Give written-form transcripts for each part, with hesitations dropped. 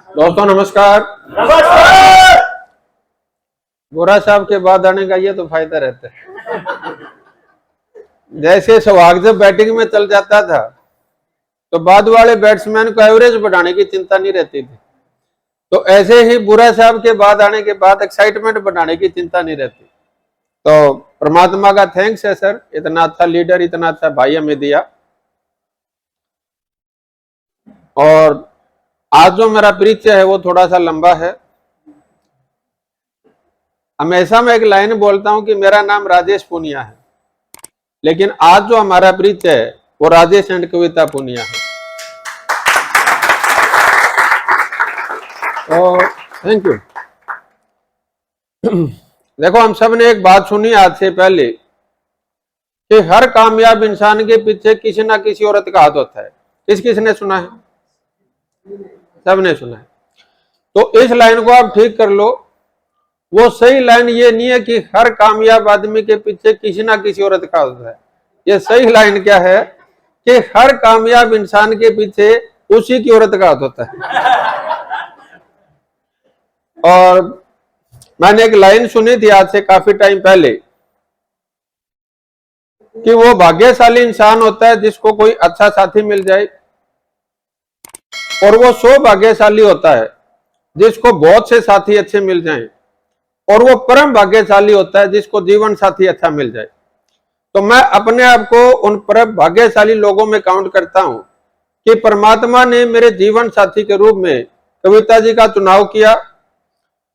दोस्तों नमस्कार। नमस्कार। गोरा साहब के बाद आने का ये तो फायदा रहता है। जैसे सहवाग जब बैटिंग में चल जाता था तो बाद वाले बैट्समैन को एवरेज बढ़ाने की चिंता नहीं रहती थी, तो ऐसे ही बुरा साहब के बाद आने के बाद एक्साइटमेंट बढ़ाने की चिंता नहीं रहती। तो परमात्मा का थैंक्स है सर, इतना अच्छा लीडर, इतना अच्छा भाई हमें दिया। और आज जो मेरा परिचय है वो थोड़ा सा लंबा है। हमेशा मैं एक लाइन बोलता हूं कि मेरा नाम राजेश पूनिया है, लेकिन आज जो हमारा परिचय है वो राजेश एंड कविता पूनिया है। तो थैंक यू। देखो, हम सब ने एक बात सुनी आज से पहले कि हर कामयाब इंसान के पीछे किसी ना किसी औरत का हाथ होता है। किसने सुना है? सबने सुना है। तो इस लाइन को आप ठीक कर लो। वो सही लाइन ये नहीं है कि हर कामयाब आदमी के पीछे किसी ना किसी औरत का होता है। ये सही लाइन क्या है कि हर कामयाब इंसान के पीछे उसी की औरत का हाथ होता है। और मैंने एक लाइन सुनी थी आज से काफी टाइम पहले कि वो भाग्यशाली इंसान होता है जिसको कोई अच्छा साथी मिल जाए, और वो सौभाग्यशाली होता है जिसको बहुत से साथी अच्छे मिल जाएं, और वो परम भाग्यशाली होता है जिसको जीवन साथी अच्छा मिल जाए। तो मैं अपने आप को उन परम भाग्यशाली लोगों में काउंट करता हूं कि परमात्मा ने मेरे जीवन साथी के रूप में कविता जी का चुनाव किया।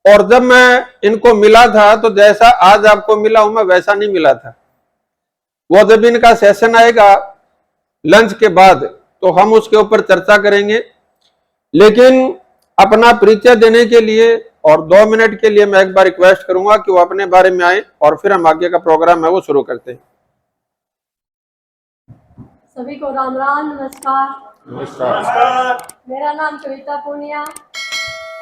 और जब मैं इनको मिला था तो जैसा आज आपको मिला हूं मैं वैसा नहीं मिला था। वो जब इनका सेशन आएगा लंच के बाद तो हम उसके ऊपर चर्चा करेंगे, लेकिन अपना परिचय देने के लिए और 2 मिनट के लिए मैं एक बार रिक्वेस्ट करूंगा कि वो अपने बारे में आए और फिर हम आगे का प्रोग्राम है वो शुरू करते हैं। सभी को राम राम, नमस्कार। नमस्कार। मेरा नाम कविता पूनिया,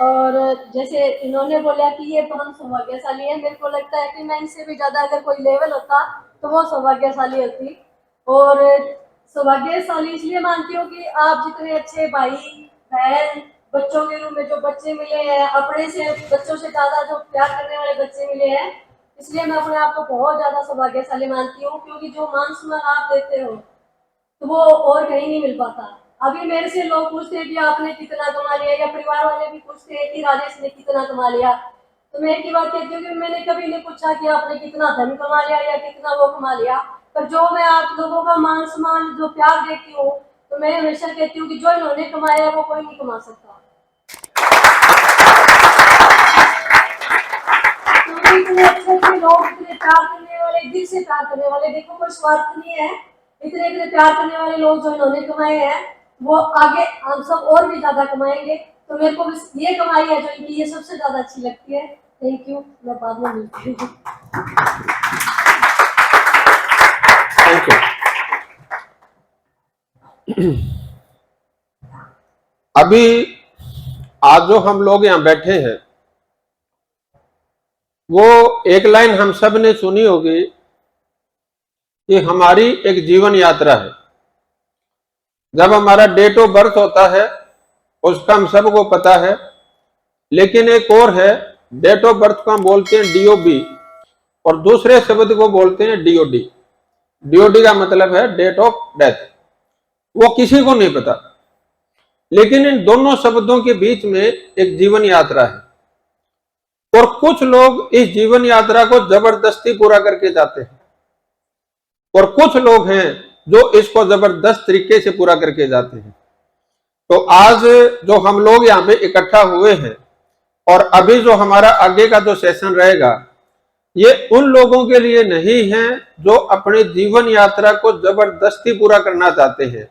और जैसे इन्होंने बोला कि ये परम सौभाग्यशाली है, मेरे को लगता है कि मैं इनसे भी ज्यादा अगर कोई लेवल होता तो वो सौभाग्यशाली होती। और सौभाग्यशाली इसलिए मानती हूँ कि आप जितने अच्छे भाई बहन, बच्चों के रूप में जो बच्चे मिले हैं, अपने से बच्चों से ज्यादा जो प्यार करने वाले बच्चे मिले हैं, इसलिए मैं अपने आप को बहुत ज्यादा सौभाग्यशाली मानती हूँ। क्योंकि जो मान सम्मान आप देते हो तो वो और कहीं नहीं मिल पाता। अभी मेरे से लोग पूछते हैं कि आपने कितना कमा लिया, या परिवार वाले भी पूछते हैं कि राजेश ने कितना कमा लिया। तो मैं एक ही बात कहती हूँ कि मैंने कभी नहीं पूछा कि आपने कितना धन कमा लिया या कितना वो कमा लिया, पर जो मैं आप लोगों का मान सम्मान, जो प्यार देती हूँ, तो मैं हमेशा कहती हूँ कि जो इन्होंने कमाया वो कोई नहीं कमा सकता। तो इतने अच्छे अच्छे लोग, इतने प्यार करने वाले, दिल से प्यार करने वाले, देखो कोई स्वार्थ नहीं है, इतने इतने प्यार करने वाले लोग जो इन्होंने कमाए हैं वो आगे हम सब और भी ज्यादा कमाएंगे। तो मेरे को बस ये कमाई है जो इनकी, ये सबसे ज्यादा अच्छी लगती है। Thank you. मैं बाद में मिलती हूँ। Thank you. अभी आज जो हम लोग यहाँ बैठे हैं वो एक लाइन हम सब ने सुनी होगी कि हमारी एक जीवन यात्रा है। जब हमारा डेट ऑफ बर्थ होता है उसका हम सबको पता है, लेकिन एक और है, डेट ऑफ बर्थ को हम बोलते हैं DOB और दूसरे शब्द को बोलते हैं DOD। DOD का मतलब है डेट ऑफ डेथ। वो किसी को नहीं पता, लेकिन इन दोनों शब्दों के बीच में एक जीवन यात्रा है, और कुछ लोग इस जीवन यात्रा को जबरदस्ती पूरा करके जाते हैं, और कुछ लोग हैं जो इसको जबरदस्त तरीके से पूरा करके जाते हैं। तो आज जो हम लोग यहाँ पे इकट्ठा हुए हैं और अभी जो हमारा आगे का जो सेशन रहेगा, ये उन लोगों के लिए नहीं है जो अपने जीवन यात्रा को जबरदस्ती पूरा करना चाहते हैं।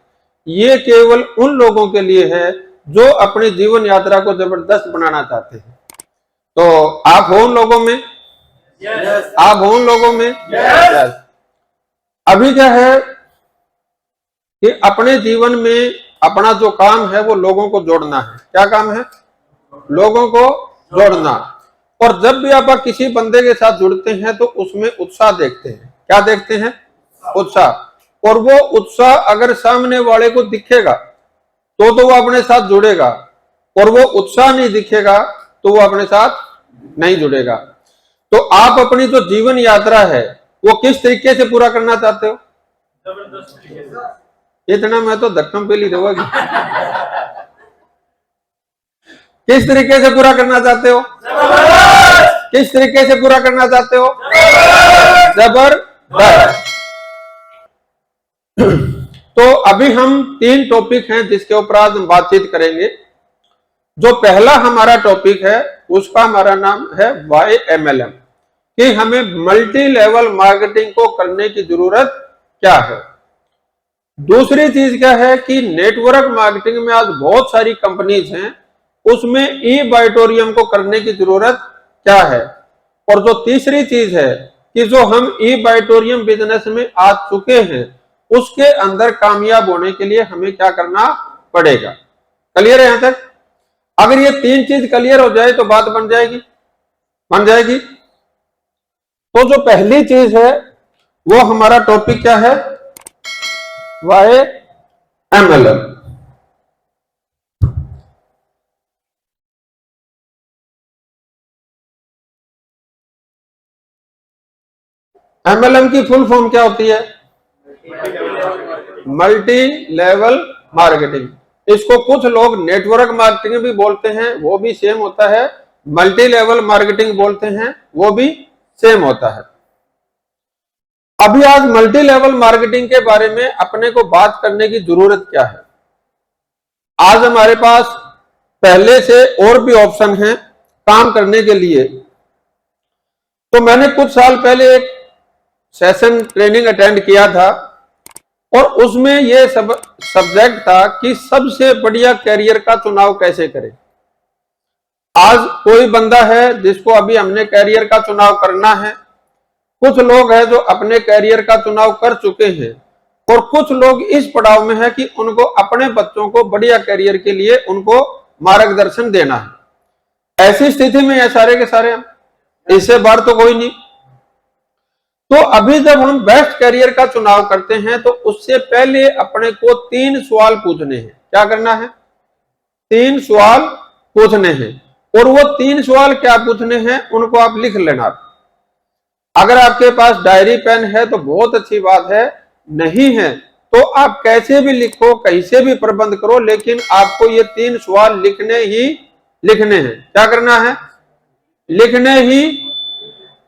ये केवल उन लोगों के लिए है जो अपने जीवन यात्रा को जबरदस्त बनाना चाहते हैं। तो आप हो उन लोगों में? Yes. आप हो उन लोगों में? Yes. अभी क्या है कि अपने जीवन में अपना जो काम है वो लोगों को जोड़ना है। क्या काम है? लोगों को जोड़ना। और जब भी आप किसी बंदे के साथ जुड़ते हैं तो उसमें उत्साह देखते हैं। क्या देखते हैं? उत्साह। और वो उत्साह अगर सामने वाले को दिखेगा तो वो अपने साथ जुड़ेगा, और वो उत्साह नहीं दिखेगा तो वो अपने साथ नहीं जुड़ेगा। तो आप अपनी जो जीवन यात्रा है वो किस तरीके से पूरा करना चाहते हो? जबरदस्त तरीके से। इतना मैं तो धक्कम पे ली रहूंगी। किस तरीके से पूरा करना चाहते हो? किस तरीके से पूरा करना चाहते हो? जबरदस्त। तो अभी हम 3 टॉपिक हैं जिसके ऊपर आज हम बातचीत करेंगे। जो पहला हमारा टॉपिक है उसका हमारा नाम है YMLM, कि हमें मल्टी लेवल मार्केटिंग को करने की जरूरत क्या है। दूसरी चीज क्या है कि नेटवर्क मार्केटिंग में आज बहुत सारी कंपनीज हैं, उसमें ई-बाइटोरियम को करने की जरूरत क्या है। और जो तीसरी चीज है कि जो हम ई-बाइटोरियम बिजनेस में आ चुके हैं उसके अंदर कामयाब होने के लिए हमें क्या करना पड़ेगा। क्लियर है यहां तक? अगर ये 3 चीज क्लियर हो जाए तो बात बन जाएगी। तो जो पहली चीज है वो हमारा टॉपिक क्या है? YMLM। MLM की फुल फॉर्म क्या होती है? Multi level marketing. इसको कुछ लोग नेटवर्क मार्केटिंग भी बोलते हैं, वो भी सेम होता है। मल्टी लेवल मार्केटिंग बोलते हैं, वो भी सेम होता है। अभी आज मल्टी लेवल मार्केटिंग के बारे में अपने को बात करने की जरूरत क्या है। आज हमारे पास पहले से और भी ऑप्शन हैं काम करने के लिए। तो मैंने कुछ साल पहले एक सेशन ट्रेनिंग अटेंड किया था और उसमें यह सब्जेक्ट था कि सबसे बढ़िया कैरियर का चुनाव कैसे करें। आज कोई बंदा है जिसको अभी हमने कैरियर का चुनाव करना है, कुछ लोग हैं जो अपने कैरियर का चुनाव कर चुके हैं और कुछ लोग इस पड़ाव में है कि उनको अपने बच्चों को बढ़िया कैरियर के लिए उनको मार्गदर्शन देना है। ऐसी स्थिति में ये सारे के सारे हम, इससे बाहर तो कोई नहीं। तो अभी जब हम बेस्ट कैरियर का चुनाव करते हैं तो उससे पहले अपने को 3 सवाल पूछने हैं। क्या करना है? 3 सवाल पूछने हैं। और वो 3 सवाल क्या पूछने हैं उनको आप लिख लेना। अगर आपके पास डायरी पेन है तो बहुत अच्छी बात है, नहीं है तो आप कैसे भी लिखो, कहीं से भी प्रबंध करो, लेकिन आपको ये 3 सवाल लिखने हैं। क्या करना है?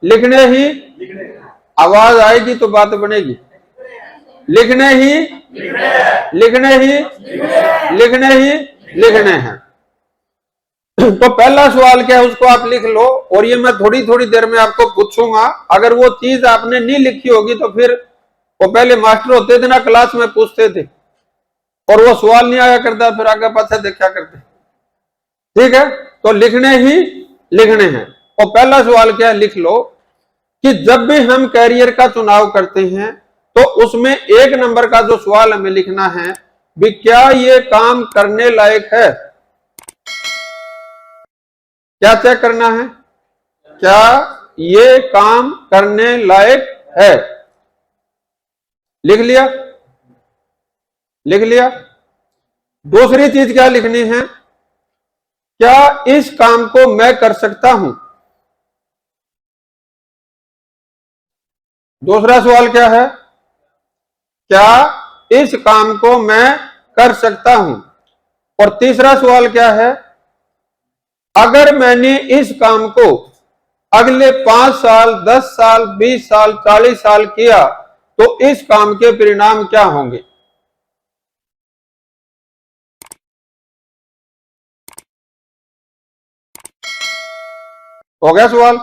लिखने ही आवाज आएगी तो बात बनेगी। लिखने हैं। तो पहला सवाल क्या है उसको आप लिख लो और ये मैं थोड़ी थोड़ी देर में आपको पूछूंगा। अगर वो चीज आपने नहीं लिखी होगी तो फिर वो पहले मास्टर होते थे ना, क्लास में पूछते थे और वो सवाल नहीं आया करता, फिर आगे पाछे देखा करते। ठीक है, तो लिखने हैं। और पहला सवाल क्या है, लिख लो कि जब भी हम कैरियर का चुनाव करते हैं तो उसमें 1 नंबर का जो सवाल हमें लिखना है भी क्या ये काम करने लायक है। क्या चेक करना है? क्या ये काम करने लायक है। लिख लिया। दूसरी चीज क्या लिखनी है? क्या इस काम को मैं कर सकता हूं। दूसरा सवाल क्या है? क्या इस काम को मैं कर सकता हूं। और तीसरा सवाल क्या है? अगर मैंने इस काम को अगले 5 साल, 10 साल, 20 साल, 40 साल किया तो इस काम के परिणाम क्या होंगे। हो गया सवाल?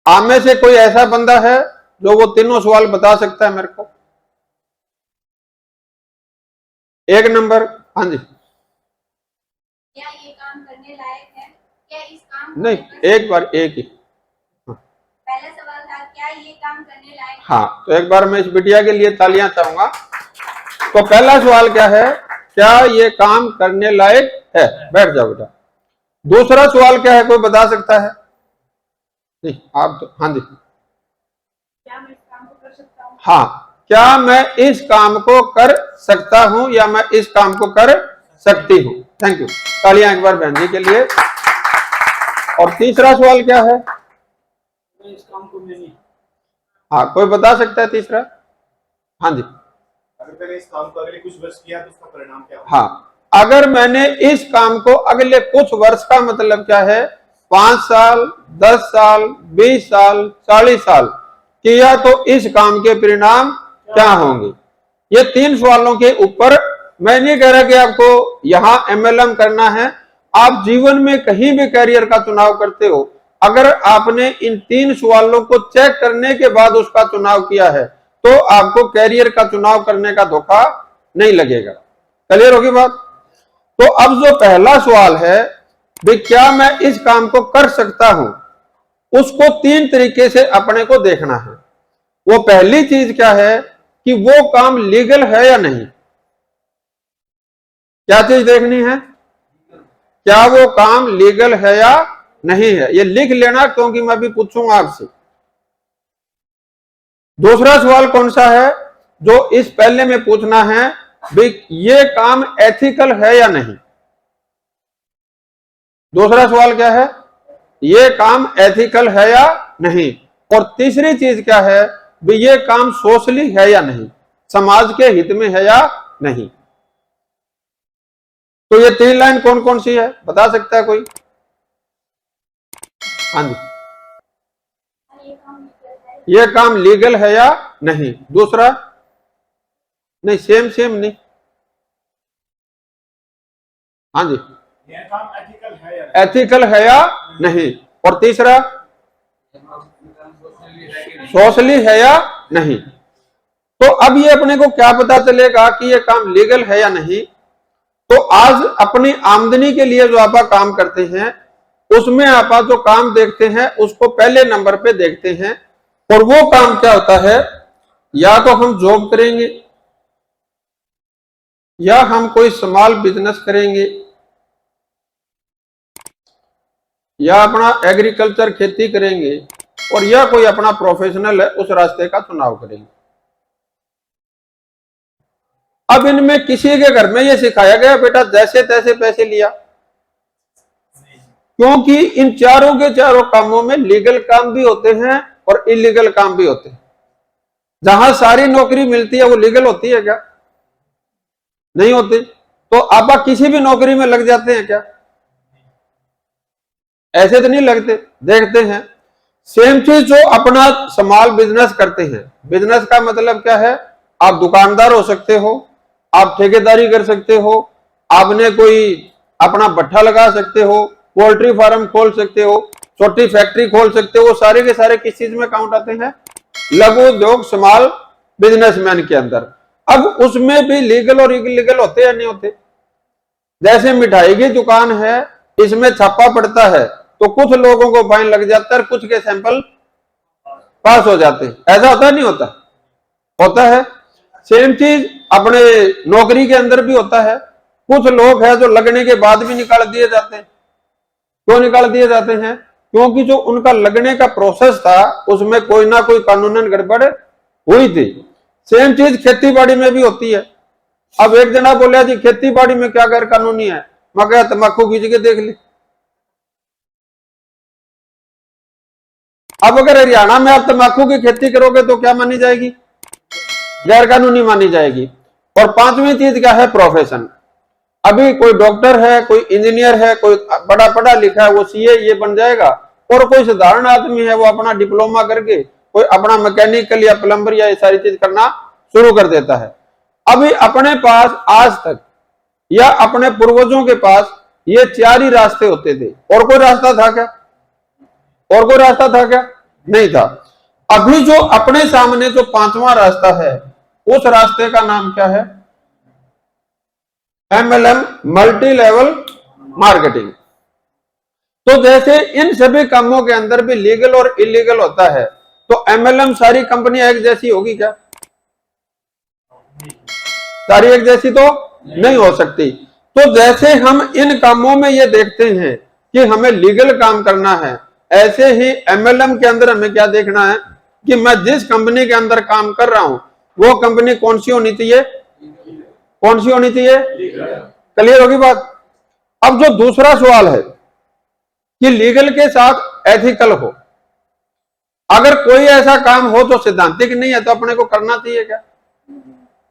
आप में से कोई ऐसा बंदा है जो वो तीनों सवाल बता सकता है मेरे को? 1 नंबर। हाँ जी। क्या ये काम करने लायक है? क्या इस काम को नहीं, एक बार एक ही। पहला सवाल था क्या ये काम करने लायक है? हाँ, तो एक बार मैं इस बिटिया के लिए तालियां चाहूंगा। तो पहला सवाल क्या है? क्या ये काम करने लायक है। बैठ जाओ बेटा। दूसरा सवाल क्या है, कोई बता सकता है? नहीं, आप तो हाँ जी। क्या मैं इस काम को कर सकता हूँ? हाँ, क्या मैं इस काम को कर सकता हूं या मैं इस काम को कर सकती हूं। थैंक यू, तालियां एक बार बहन जी के लिए। और तीसरा सवाल क्या है? इस काम को मैं नहीं। हाँ, कोई बता सकता है तीसरा? हाँ जी। अगर मैंने इस काम को अगले कुछ वर्ष किया तो उसका परिणाम क्या होगा? हाँ, अगर मैंने इस काम को अगले कुछ वर्ष का मतलब क्या है? 5 साल, 10 साल, 20 साल, 40 साल किया तो इस काम के परिणाम क्या होंगे? ये 3 सवालों के ऊपर मैं नहीं कह रहा कि आपको यहां MLM करना है। आप जीवन में कहीं भी करियर का चुनाव करते हो, अगर आपने इन 3 सवालों को चेक करने के बाद उसका चुनाव किया है तो आपको कैरियर का चुनाव करने का धोखा नहीं लगेगा। क्लियर होगी बात? तो अब जो पहला सवाल है भी क्या मैं इस काम को कर सकता हूं, उसको 3 तरीके से अपने को देखना है। वो पहली चीज क्या है कि वो काम लीगल है या नहीं। क्या चीज देखनी है? क्या वो काम लीगल है या नहीं है, ये लिख लेना, क्योंकि मैं भी पूछूंगा आपसे। दूसरा सवाल कौन सा है जो इस पहले में पूछना है भी ये काम एथिकल है या नहीं। दूसरा सवाल क्या है? ये काम एथिकल है या नहीं। और तीसरी चीज क्या है भी ये काम सोशली है या नहीं, समाज के हित में है या नहीं। तो ये 3 लाइन कौन कौन सी है, बता सकता है कोई? हाँ जी। ये काम लीगल है या नहीं। दूसरा नहीं, सेम नहीं। हाँ जी, यह काम एथिकल है या एथिकल है या नहीं। और तीसरा सोशली है या नहीं। तो अब ये अपने को क्या पता चलेगा कि ये काम लीगल है या नहीं? तो आज अपनी आमदनी के लिए जो आप काम करते हैं उसमें आप जो काम देखते हैं उसको पहले नंबर पे देखते हैं। और वो काम क्या होता है, या तो हम जॉब करेंगे, या हम कोई स्मॉल बिजनेस करेंगे, या अपना एग्रीकल्चर खेती करेंगे, और या कोई अपना प्रोफेशनल है उस रास्ते का चुनाव करेंगे। अब इनमें किसी के घर में ये सिखाया गया बेटा जैसे तैसे पैसे लिया, क्योंकि इन चारों के चारों कामों में लीगल काम भी होते हैं और इलीगल काम भी होते हैं। जहां सारी नौकरी मिलती है वो लीगल होती है क्या? नहीं होती। तो आप किसी भी नौकरी में लग जाते हैं क्या? ऐसे तो नहीं लगते, देखते हैं। सेम चीज जो अपना स्मॉल बिजनेस करते हैं, बिजनेस का मतलब क्या है? आप दुकानदार हो सकते हो, आप ठेकेदारी कर सकते हो, आपने कोई अपना भट्ठा लगा सकते हो, पोल्ट्री फार्म खोल सकते हो, छोटी फैक्ट्री खोल सकते हो। सारे के सारे किस चीज में काउंट आते हैं? लघु उद्योग, स्मॉल बिजनेसमैन के अंदर। अब उसमें भी लीगल और इलीगल होते या नहीं होते? जैसे मिठाई की दुकान है, इसमें छापा पड़ता है तो कुछ लोगों को फाइन लग जाता है, कुछ के सैंपल पास हो जाते हैं। ऐसा होता नहीं होता? होता है। सेम चीज अपने नौकरी के अंदर भी होता है। कुछ लोग हैं जो लगने के बाद भी निकाल दिए जाते हैं। क्यों निकाल दिए जाते हैं? क्योंकि जो उनका लगने का प्रोसेस था उसमें कोई ना कोई कानूनन गड़बड़ हुई थी। सेम चीज खेती बाड़ी में भी होती है। अब एक जना बोला जी खेती बाड़ी में क्या गैर कानूनी है, मैं कहा तम्बाकू खींच के देख ली। अब अगर हरियाणा में आप तम्बाकू की खेती करोगे तो क्या मानी जाएगी? गैर कानूनी मानी जाएगी। और 5वीं चीज क्या है? प्रोफेशन। अभी कोई डॉक्टर है, कोई इंजीनियर है, कोई बड़ा पढ़ा लिखा है वो सीए ये बन जाएगा, और कोई साधारण आदमी है वो अपना डिप्लोमा करके कोई अपना मैकेनिकल या प्लम्बर या ये सारी चीज करना शुरू कर देता है। अभी अपने पास आज तक या अपने पूर्वजों के पास ये 4 ही रास्ते होते थे। और कोई रास्ता था क्या? और कोई रास्ता था क्या? नहीं था। अभी जो अपने सामने जो 5वां रास्ता है उस रास्ते का नाम क्या है? MLM, multi level marketing. तो जैसे इन सभी कामों के अंदर भी लीगल और इलीगल होता है, तो MLM सारी कंपनियां एक जैसी होगी क्या? सारी एक जैसी तो नहीं हो सकती। तो जैसे हम इन कामों में ये देखते हैं कि हमें लीगल काम करना है, ऐसे ही MLM के अंदर हमें क्या देखना है कि मैं जिस कंपनी के अंदर काम कर रहा हूं वो कंपनी कौन सी होनी चाहिए? कौन सी होनी चाहिए? क्लियर होगी बात? अब जो दूसरा सवाल है कि लीगल के साथ एथिकल हो, अगर कोई ऐसा काम हो जो सिद्धांतिक नहीं है तो अपने को करना चाहिए क्या?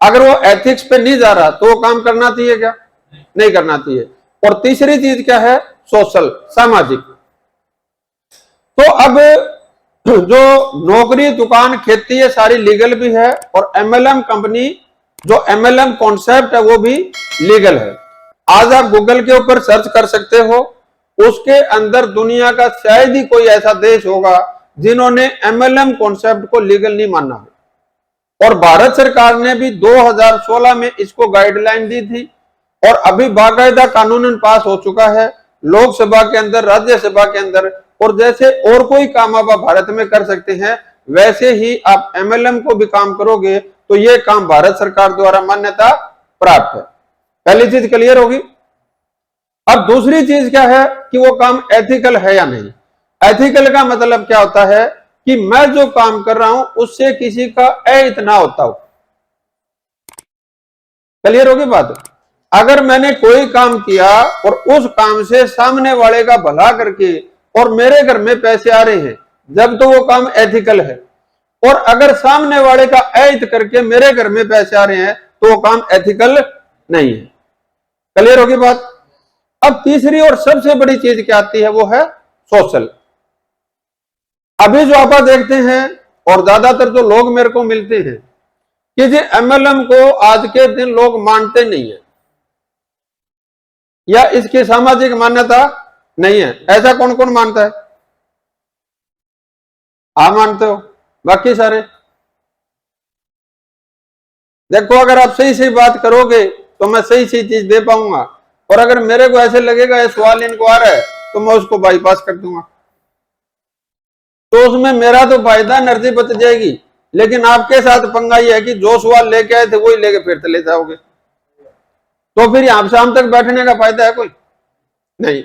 अगर वो एथिक्स पे नहीं जा रहा तो वो काम करना चाहिए क्या? नहीं करना चाहिए। और तीसरी चीज क्या है? सोशल, सामाजिक। तो अब जो नौकरी, दुकान, खेती, ये सारी लीगल भी है, और एमएलएम कंपनी, जो एमएलएम कॉन्सेप्ट है वो भी लीगल है। आज आप गूगल के ऊपर सर्च कर सकते हो, उसके अंदर दुनिया का शायद ही कोई ऐसा देश होगा जिन्होंने एमएलएम कॉन्सेप्ट को लीगल नहीं माना हो। और भारत सरकार ने भी 2016 में इसको गाइडलाइन दी थी, और अभी बाकायदा कानून पास हो चुका है लोकसभा के अंदर, राज्यसभा के अंदर। और जैसे और कोई काम आप भारत में कर सकते हैं, वैसे ही आप एमएलएम को भी काम करोगे तो ये काम भारत सरकार द्वारा मान्यता प्राप्त है। पहली चीज क्लियर होगी। अब दूसरी चीज क्या है कि वो काम एथिकल है या नहीं। एथिकल का मतलब क्या होता है कि मैं जो काम कर रहा हूं उससे किसी का अहित ना होता हो। क्लियर होगी बात? अगर मैंने कोई काम किया और उस काम से सामने वाले का भला करके और मेरे घर में पैसे आ रहे हैं, जब तो वो काम एथिकल है। और अगर सामने वाले का अहित करके मेरे घर में पैसे आ रहे हैं तो वो काम एथिकल नहीं है। क्लियर होगी बात? अब तीसरी और सबसे बड़ी चीज क्या आती है, वो है सोशल। अभी जो आप देखते हैं और ज्यादातर जो लोग मेरे को मिलते हैं कि जी एमएलएम को आज के दिन लोग मानते नहीं है या इसकी सामाजिक मान्यता नहीं है। ऐसा कौन कौन मानता है? आप मानते हो? बाकी सारे देखो, अगर आप सही सही बात करोगे तो मैं सही सही चीज दे पाऊंगा, और अगर मेरे को ऐसे लगेगा ये सवाल इनको आ रहा है तो मैं उसको बाईपास कर दूंगा, तो उसमें मेरा तो फायदा, एनर्जी बच जाएगी। लेकिन आपके साथ पंगा ये है कि जो सवाल लेके आए थे वही लेके फिर चले जाओगे, तो फिर यहां शाम तक बैठने का फायदा है कोई नहीं।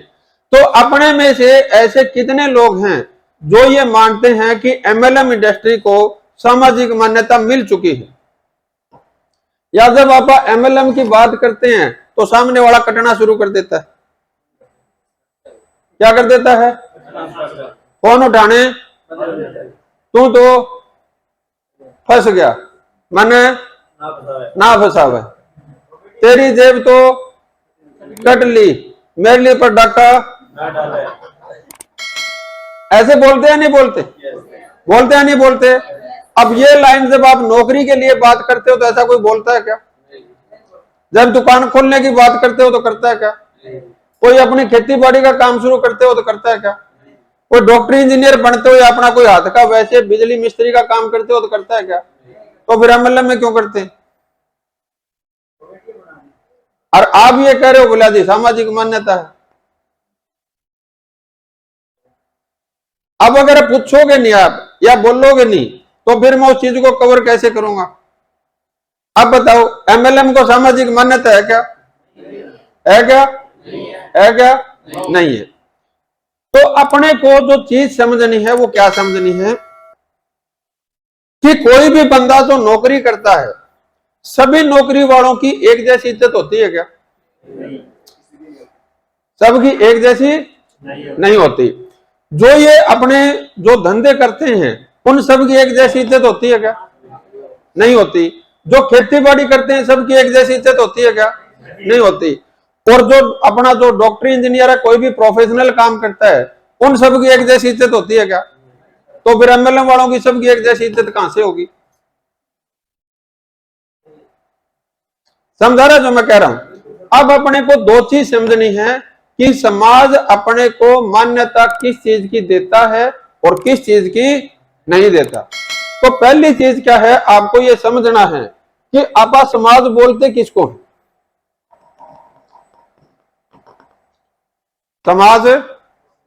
तो अपने में से ऐसे कितने लोग हैं जो ये मानते हैं कि एमएलएम इंडस्ट्री को सामाजिक मान्यता मिल चुकी है? या जब आप एमएलएम की बात करते हैं तो सामने वाला कटना शुरू कर देता है। क्या कर देता है? फोन उठाने, तू तो फंस गया, मैंने ना फंसा हुआ, तेरी जेब तो कट ली, मेरे लिए पर डाका। ऐसे बोलते हैं नहीं बोलते? बोलते हैं नहीं बोलते? अब ये लाइन जब आप नौकरी के लिए बात करते हो तो ऐसा कोई बोलता है क्या? जब दुकान खोलने की बात करते हो तो करता है क्या? कोई अपनी खेती बाड़ी का काम शुरू करते हो तो करता है क्या? कोई डॉक्टर इंजीनियर बनते हो या अपना कोई हाथ का वैसे बिजली मिस्त्री का काम करते हो तो करता है क्या? तो फिर एमएलएम में क्यों करते हैं? और आप ये कह रहे हो बोला जी सामाजिक मान्यता है। अब अगर पूछोगे नहीं आप या बोलोगे नहीं तो फिर मैं उस चीज को कवर कैसे करूंगा? अब बताओ, एमएलएम को सामाजिक मान्यता है क्या? है क्या? है क्या? नहीं है। तो अपने को जो चीज समझनी है वो क्या समझनी है कि कोई भी बंदा जो नौकरी करता है, सभी नौकरी वालों की एक जैसी इज्जत होती है क्या? सबकी एक जैसी नहीं होती। जो ये अपने जो धंधे करते हैं उन सब की एक जैसी इज्जत होती है क्या? नहीं होती। जो खेती बाड़ी करते हैं सबकी एक जैसी इज्जत होती है क्या? नहीं होती। और जो अपना जो डॉक्टर इंजीनियर है, कोई भी प्रोफेशनल काम करता है, उन सब की एक जैसी इज्जत होती है क्या? तो फिर एमएलएम वालों की सबकी एक जैसी इज्जत कहां से होगी? समझा रहा जो मैं कह रहा हूं? अब अपने को दो चीज समझनी है कि समाज अपने को मान्यता किस चीज की देता है और किस चीज की नहीं देता। तो पहली चीज क्या है, आपको यह समझना है कि आप समाज बोलते किसको है? समाज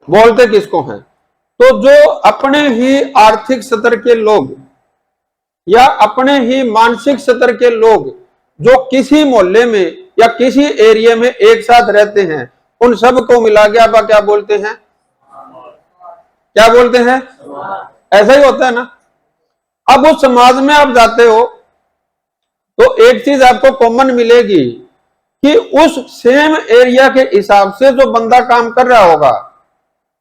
बोलते किसको है? तो जो अपने ही आर्थिक स्तर के लोग या अपने ही मानसिक स्तर के लोग जो किसी मोहल्ले में या किसी एरिया में एक साथ रहते हैं, उन सब को मिला के आप क्या बोलते हैं? क्या बोलते हैं? ऐसा ही होता है ना। अब उस समाज में आप जाते हो तो एक चीज आपको कॉमन मिलेगी कि उस सेम एरिया के हिसाब से जो बंदा काम कर रहा होगा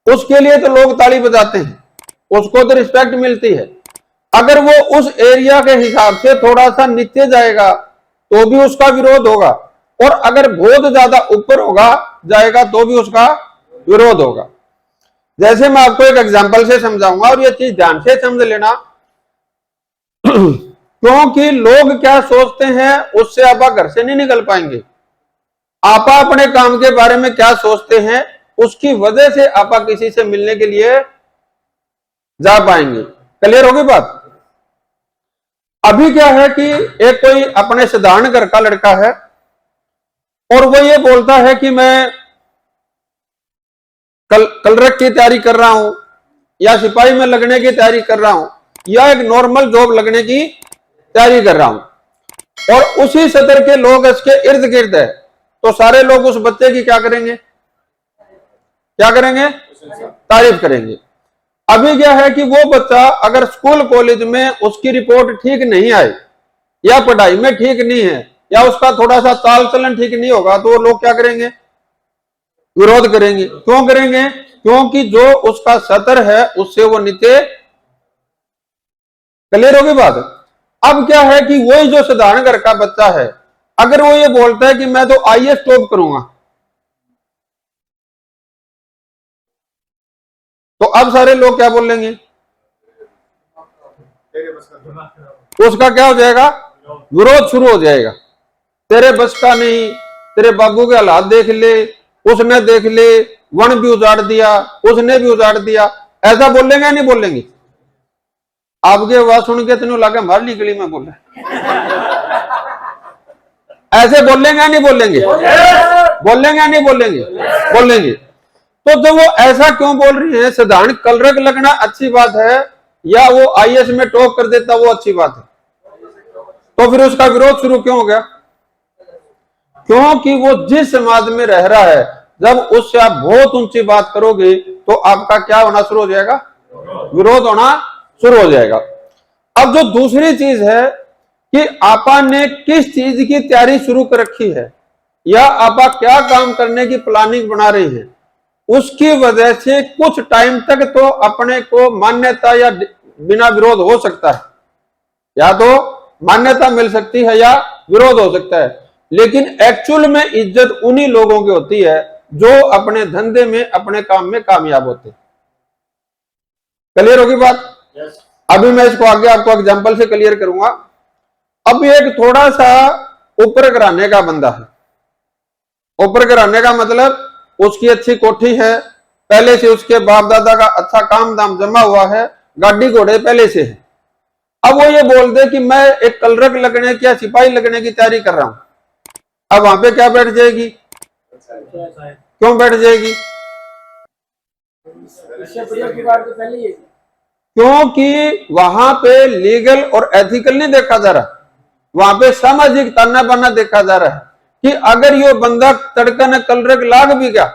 उसके लिए तो लोग ताली बजाते हैं, उसको तो रिस्पेक्ट मिलती है। अगर वो उस एरिया के हिसाब से थोड़ा सा नीचे जाएगा तो भी उसका विरोध होगा, और अगर बहुत ज्यादा ऊपर होगा जाएगा तो भी उसका विरोध होगा। जैसे मैं आपको एक एग्जांपल से समझाऊंगा और ये चीज ध्यान से समझ लेना क्योंकि लोग क्या सोचते हैं उससे आप घर से नहीं निकल पाएंगे। आप अपने काम के बारे में क्या सोचते हैं उसकी वजह से आप किसी से मिलने के लिए जा पाएंगे। क्लियर होगी बात? अभी क्या है कि एक कोई अपने साधारण घर का लड़का है और वो ये बोलता है कि मैं कलरक की तैयारी कर रहा हूं या सिपाही में लगने की तैयारी कर रहा हूं या एक नॉर्मल जॉब लगने की तैयारी कर रहा हूं, और उसी सदर के लोग इसके इर्द गिर्द है, तो सारे लोग उस बच्चे की क्या करेंगे? क्या करेंगे? तारीफ करेंगे। अभी क्या है कि वो बच्चा अगर स्कूल कॉलेज में उसकी रिपोर्ट ठीक नहीं आई या पढ़ाई में ठीक नहीं है या उसका थोड़ा सा चाल चलन ठीक नहीं होगा तो वो लोग क्या करेंगे? विरोध करेंगे। क्यों करेंगे? क्योंकि जो उसका सतर है उससे वो नीचे। क्लियर होगी बात? अब क्या है कि वही जो साधारण घर का बच्चा है अगर वो ये बोलता है कि मैं तो आईएएस टॉप करूंगा, तो अब सारे लोग क्या बोलेंगे? उसका क्या हो जाएगा? विरोध शुरू हो जाएगा। तेरे बस का नहीं, तेरे बाबू के हालात देख ले, उसने देख ले, वन भी उजाड़ दिया, उसने भी उजाड़ दिया, ऐसा बोलेंगे नहीं बोलेंगे? आपकी आवाज सुन के तेनों लगा मार निकली मैं बोला, ऐसे बोलेंगे नहीं बोलेंगे? बोलेंगे नहीं बोलेंगे? बोलेंगे। तो जब वो ऐसा क्यों बोल रही है? साधारण कलरक लगना अच्छी बात है या वो आईएएस में टॉप कर देता वो अच्छी बात है? तो फिर उसका विरोध शुरू क्यों हो गया? क्योंकि वो जिस समाज में रह रहा है जब उससे आप बहुत ऊंची बात करोगे तो आपका क्या होना शुरू हो जाएगा? विरोध होना शुरू हो जाएगा। अब जो दूसरी चीज है कि आपा ने किस चीज की तैयारी शुरू कर रखी है या आपा क्या काम करने की प्लानिंग बना रही है, उसकी वजह से कुछ टाइम तक तो अपने को मान्यता या बिना विरोध हो सकता है, या तो मान्यता मिल सकती है या विरोध हो सकता है, लेकिन एक्चुअल में इज्जत उन्हीं लोगों की होती है जो अपने धंधे में अपने काम में कामयाब होते हैं। क्लियर होगी बात? अभी मैं इसको आगे आपको एग्जांपल से क्लियर करूंगा। अब एक थोड़ा सा ऊपर घराने का बंदा है। ऊपर घराने का मतलब उसकी अच्छी कोठी है, पहले से उसके बाप दादा का अच्छा काम दाम जमा हुआ है, गाड़ी घोड़े पहले से है। अब वो ये बोल दे कि मैं एक कलरक लगने की या सिपाही लगने की तैयारी कर रहा हूं, अब वहां पे क्या बैठ जाएगी? क्यों बैठ जाएगी? क्योंकि वहां पे लीगल और एथिकल नहीं देखा जा रहा, वहां पे सामाजिक ताना बाना देखा जा रहा है कि अगर ये बंदा तड़कन कलरक लाग भी गया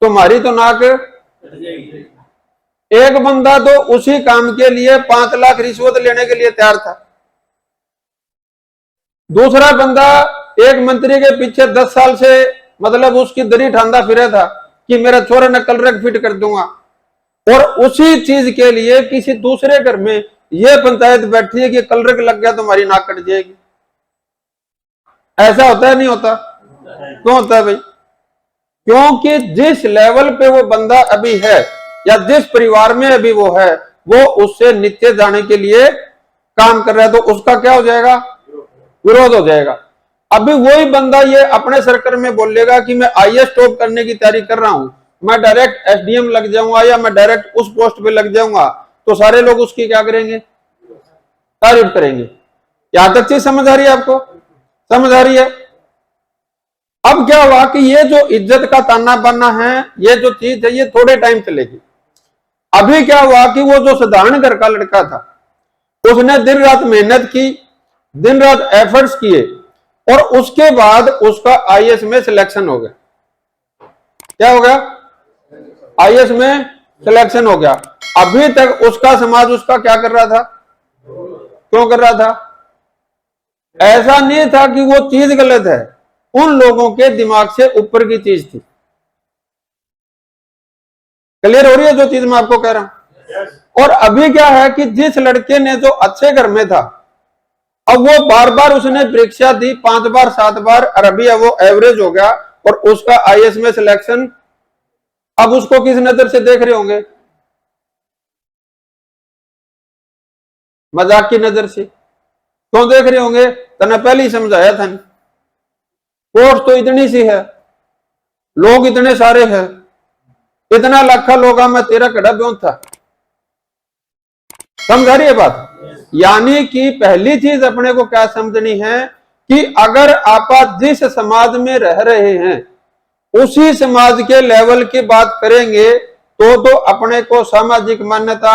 तुम्हारी तो नाक। एक बंदा तो उसी काम के लिए 5 लाख रिश्वत लेने के लिए तैयार था, दूसरा बंदा एक मंत्री के पीछे 10 साल से मतलब उसकी दरी ठांदा फिरा था कि मेरा छोरा ने कलरक फिट कर दूंगा, और उसी चीज के लिए किसी दूसरे घर में यह पंचायत बैठी है कि कलरक लग गया तुम्हारी नाक कट जाएगी। ऐसा होता है नहीं होता? क्यों होता है भाई? क्योंकि जिस लेवल पे वो बंदा अभी है या जिस परिवार में अभी वो है वो उससे नीचे जाने के लिए काम कर रहा है, तो उसका क्या हो जाएगा? विरोध हो जाएगा। अभी वही बंदा ये अपने सर्कल में बोलेगा कि मैं आईएएस टॉप करने की तैयारी कर रहा हूं, मैं डायरेक्ट एसडीएम लग जाऊंगा या मैं डायरेक्ट उस पोस्ट पे लग जाऊंगा, तो सारे लोग उसकी क्या करेंगे? तारीफ करेंगे। यहां तक चीज समझ आ रही है आपको? समझ आ रही है? अब क्या हुआ कि ये जो इज्जत का ताना बाना है, ये जो चीज है, ये थोड़े टाइम चलेगी। अभी क्या हुआ कि वो जो साधारण घर का लड़का था उसने दिन रात मेहनत की, दिन रात एफर्ट्स किए, और उसके बाद उसका आईएएस में सिलेक्शन हो गया। क्या हो गया? आईएएस में सिलेक्शन हो गया। अभी तक उसका समाज उसका क्या कर रहा था? क्यों कर रहा था? ऐसा नहीं था कि वो चीज गलत है, उन लोगों के दिमाग से ऊपर की चीज थी। क्लियर हो रही है जो चीज मैं आपको कह रहा हूं। और अभी क्या है कि जिस लड़के ने जो अच्छे घर में था, अब वो बार बार उसने परीक्षा दी 5 बार 7 बार, और अभी वो एवरेज हो गया और उसका आईएएस में सिलेक्शन। अब उसको किस नजर से देख रहे होंगे? मजाक की नजर से। क्यों देख रहे होंगे? तने पहले ही समझाया था। पोस्ट तो इतनी सी है, लोग इतने सारे हैं, इतना लाखा लोग मैं तेरा कड़ा ब्यों था। समझ आ रही है बात? यानी कि पहली चीज अपने को क्या समझनी है कि अगर आप जिस समाज में रह रहे हैं उसी समाज के लेवल की बात करेंगे तो अपने को सामाजिक मान्यता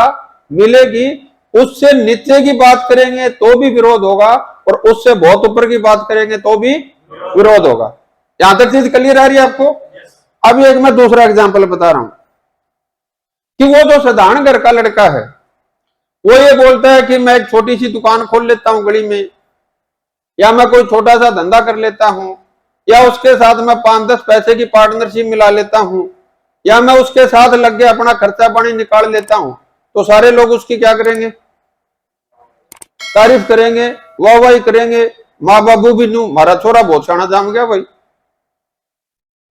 मिलेगी। उससे नीचे की बात करेंगे तो भी विरोध होगा, और उससे बहुत ऊपर की बात करेंगे तो भी विरोध होगा। यहां तक चीज क्लियर आ रही है आपको? अभी एक मैं दूसरा एग्जांपल बता रहा हूं कि वो जो साधारण घर का लड़का है, वो ये बोलता है कि मैं एक छोटी सी दुकान खोल लेता हूं गली में, या मैं कोई छोटा सा धंधा कर लेता हूं, या उसके साथ मैं 5-10 पैसे की पार्टनरशिप मिला लेता हूं, या मैं उसके साथ लग के अपना खर्चा पानी निकाल लेता हूं, तो सारे लोग उसकी क्या करेंगे? तारीफ करेंगे, वाहवाही करेंगे। माँ बाबू भी नू मारा छोरा बहुत शाना जाम गया भाई।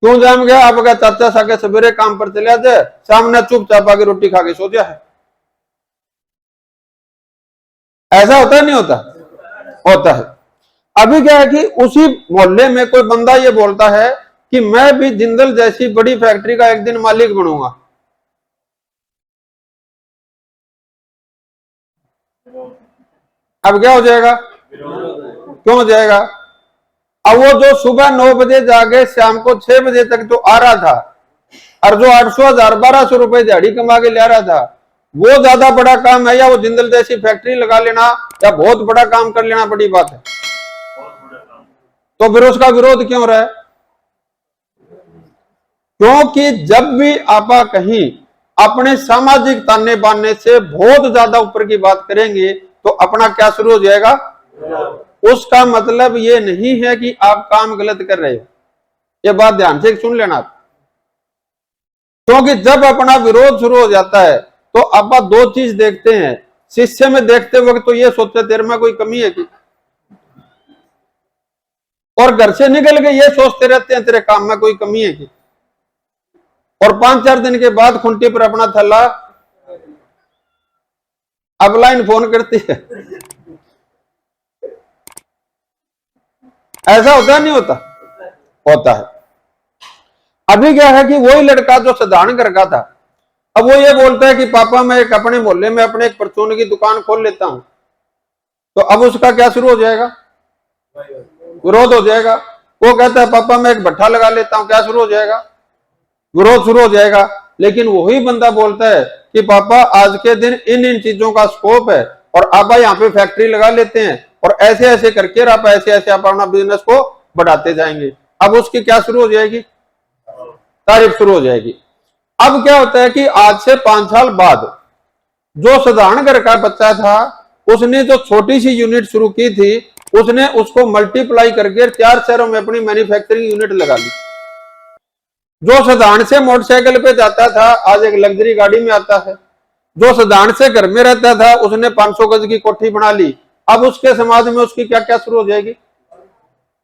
क्यों जाम गया? आपका चाचा साके सवेरे काम पर चले जाए, सामने चुपचाप आके रोटी खा के सो जा है। ऐसा होता है नहीं होता? होता है। अभी क्या है कि उसी मोहल्ले में कोई बंदा ये बोलता है कि मैं भी जिंदल जैसी बड़ी फैक्ट्री का एक दिन मालिक बनूंगा। अब क्या हो जाएगा? क्यों हो जाएगा? अब वो जो सुबह 9 बजे जाके शाम को 6 बजे तक जो आ रहा था, और जो 800-1000-1200 रुपए दिहाड़ी कमा के ले रहा था, वो ज्यादा बड़ा काम है या वो जिंदल जैसी फैक्ट्री लगा लेना या बहुत बड़ा काम कर लेना बड़ी बात है? तो फिर उसका विरोध क्यों रहा है? क्योंकि जब भी आप कहीं अपने सामाजिक ताने बाने से बहुत ज्यादा ऊपर की बात करेंगे तो अपना क्या शुरू हो जाएगा? उसका मतलब ये नहीं है कि आप काम गलत कर रहे हो। ये बात ध्यान से सुन लेना आप। क्योंकि जब अपना विरोध शुरू हो जाता है तो आप दो चीज देखते हैं। शिष्य में देखते वक्त तो ये सोचते तेरे में कोई कमी है कि, और घर से निकल के ये सोचते रहते हैं तेरे काम में कोई कमी है कि, और 5-4 दिन के बाद खुंटी पर अपना थैला अपलाइन फोन करती है। ऐसा होता नहीं होता? होता है। अभी क्या है कि वही लड़का जो साधारण घर का था, अब वो ये बोलता है कि पापा मैं एक अपने मोहल्ले में अपने एक परचून की दुकान खोल लेता हूं, तो अब उसका क्या शुरू हो जाएगा? विरोध हो जाएगा। वो कहता है पापा मैं एक भट्ठा लगा लेता हूं, क्या शुरू हो जाएगा? विरोध शुरू हो जाएगा। लेकिन वही बंदा बोलता है कि पापा आज के दिन इन इन चीजों का स्कोप है और आप यहाँ पे फैक्ट्री लगा लेते हैं और ऐसे ऐसे करके आप ऐसे ऐसे आप अपना बिजनेस को बढ़ाते जाएंगे। अब उसकी क्या शुरू हो जाएगी? तारीफ शुरू हो जाएगी। अब क्या होता है कि आज से 5 साल बाद जो साधारण घर का बच्चा था, उसने जो छोटी सी यूनिट शुरू की थी, उसने उसको मल्टीप्लाई करके 4 शहरों में अपनी मैन्युफैक्चरिंग यूनिट लगा ली। जो साधारण से मोटरसाइकिल पे जाता था आज एक लग्जरी गाड़ी में आता है। जो साधारण से घर में रहता था उसने 500 गज की कोठी बना ली। अब उसके समाज में उसकी क्या क्या शुरू हो जाएगी?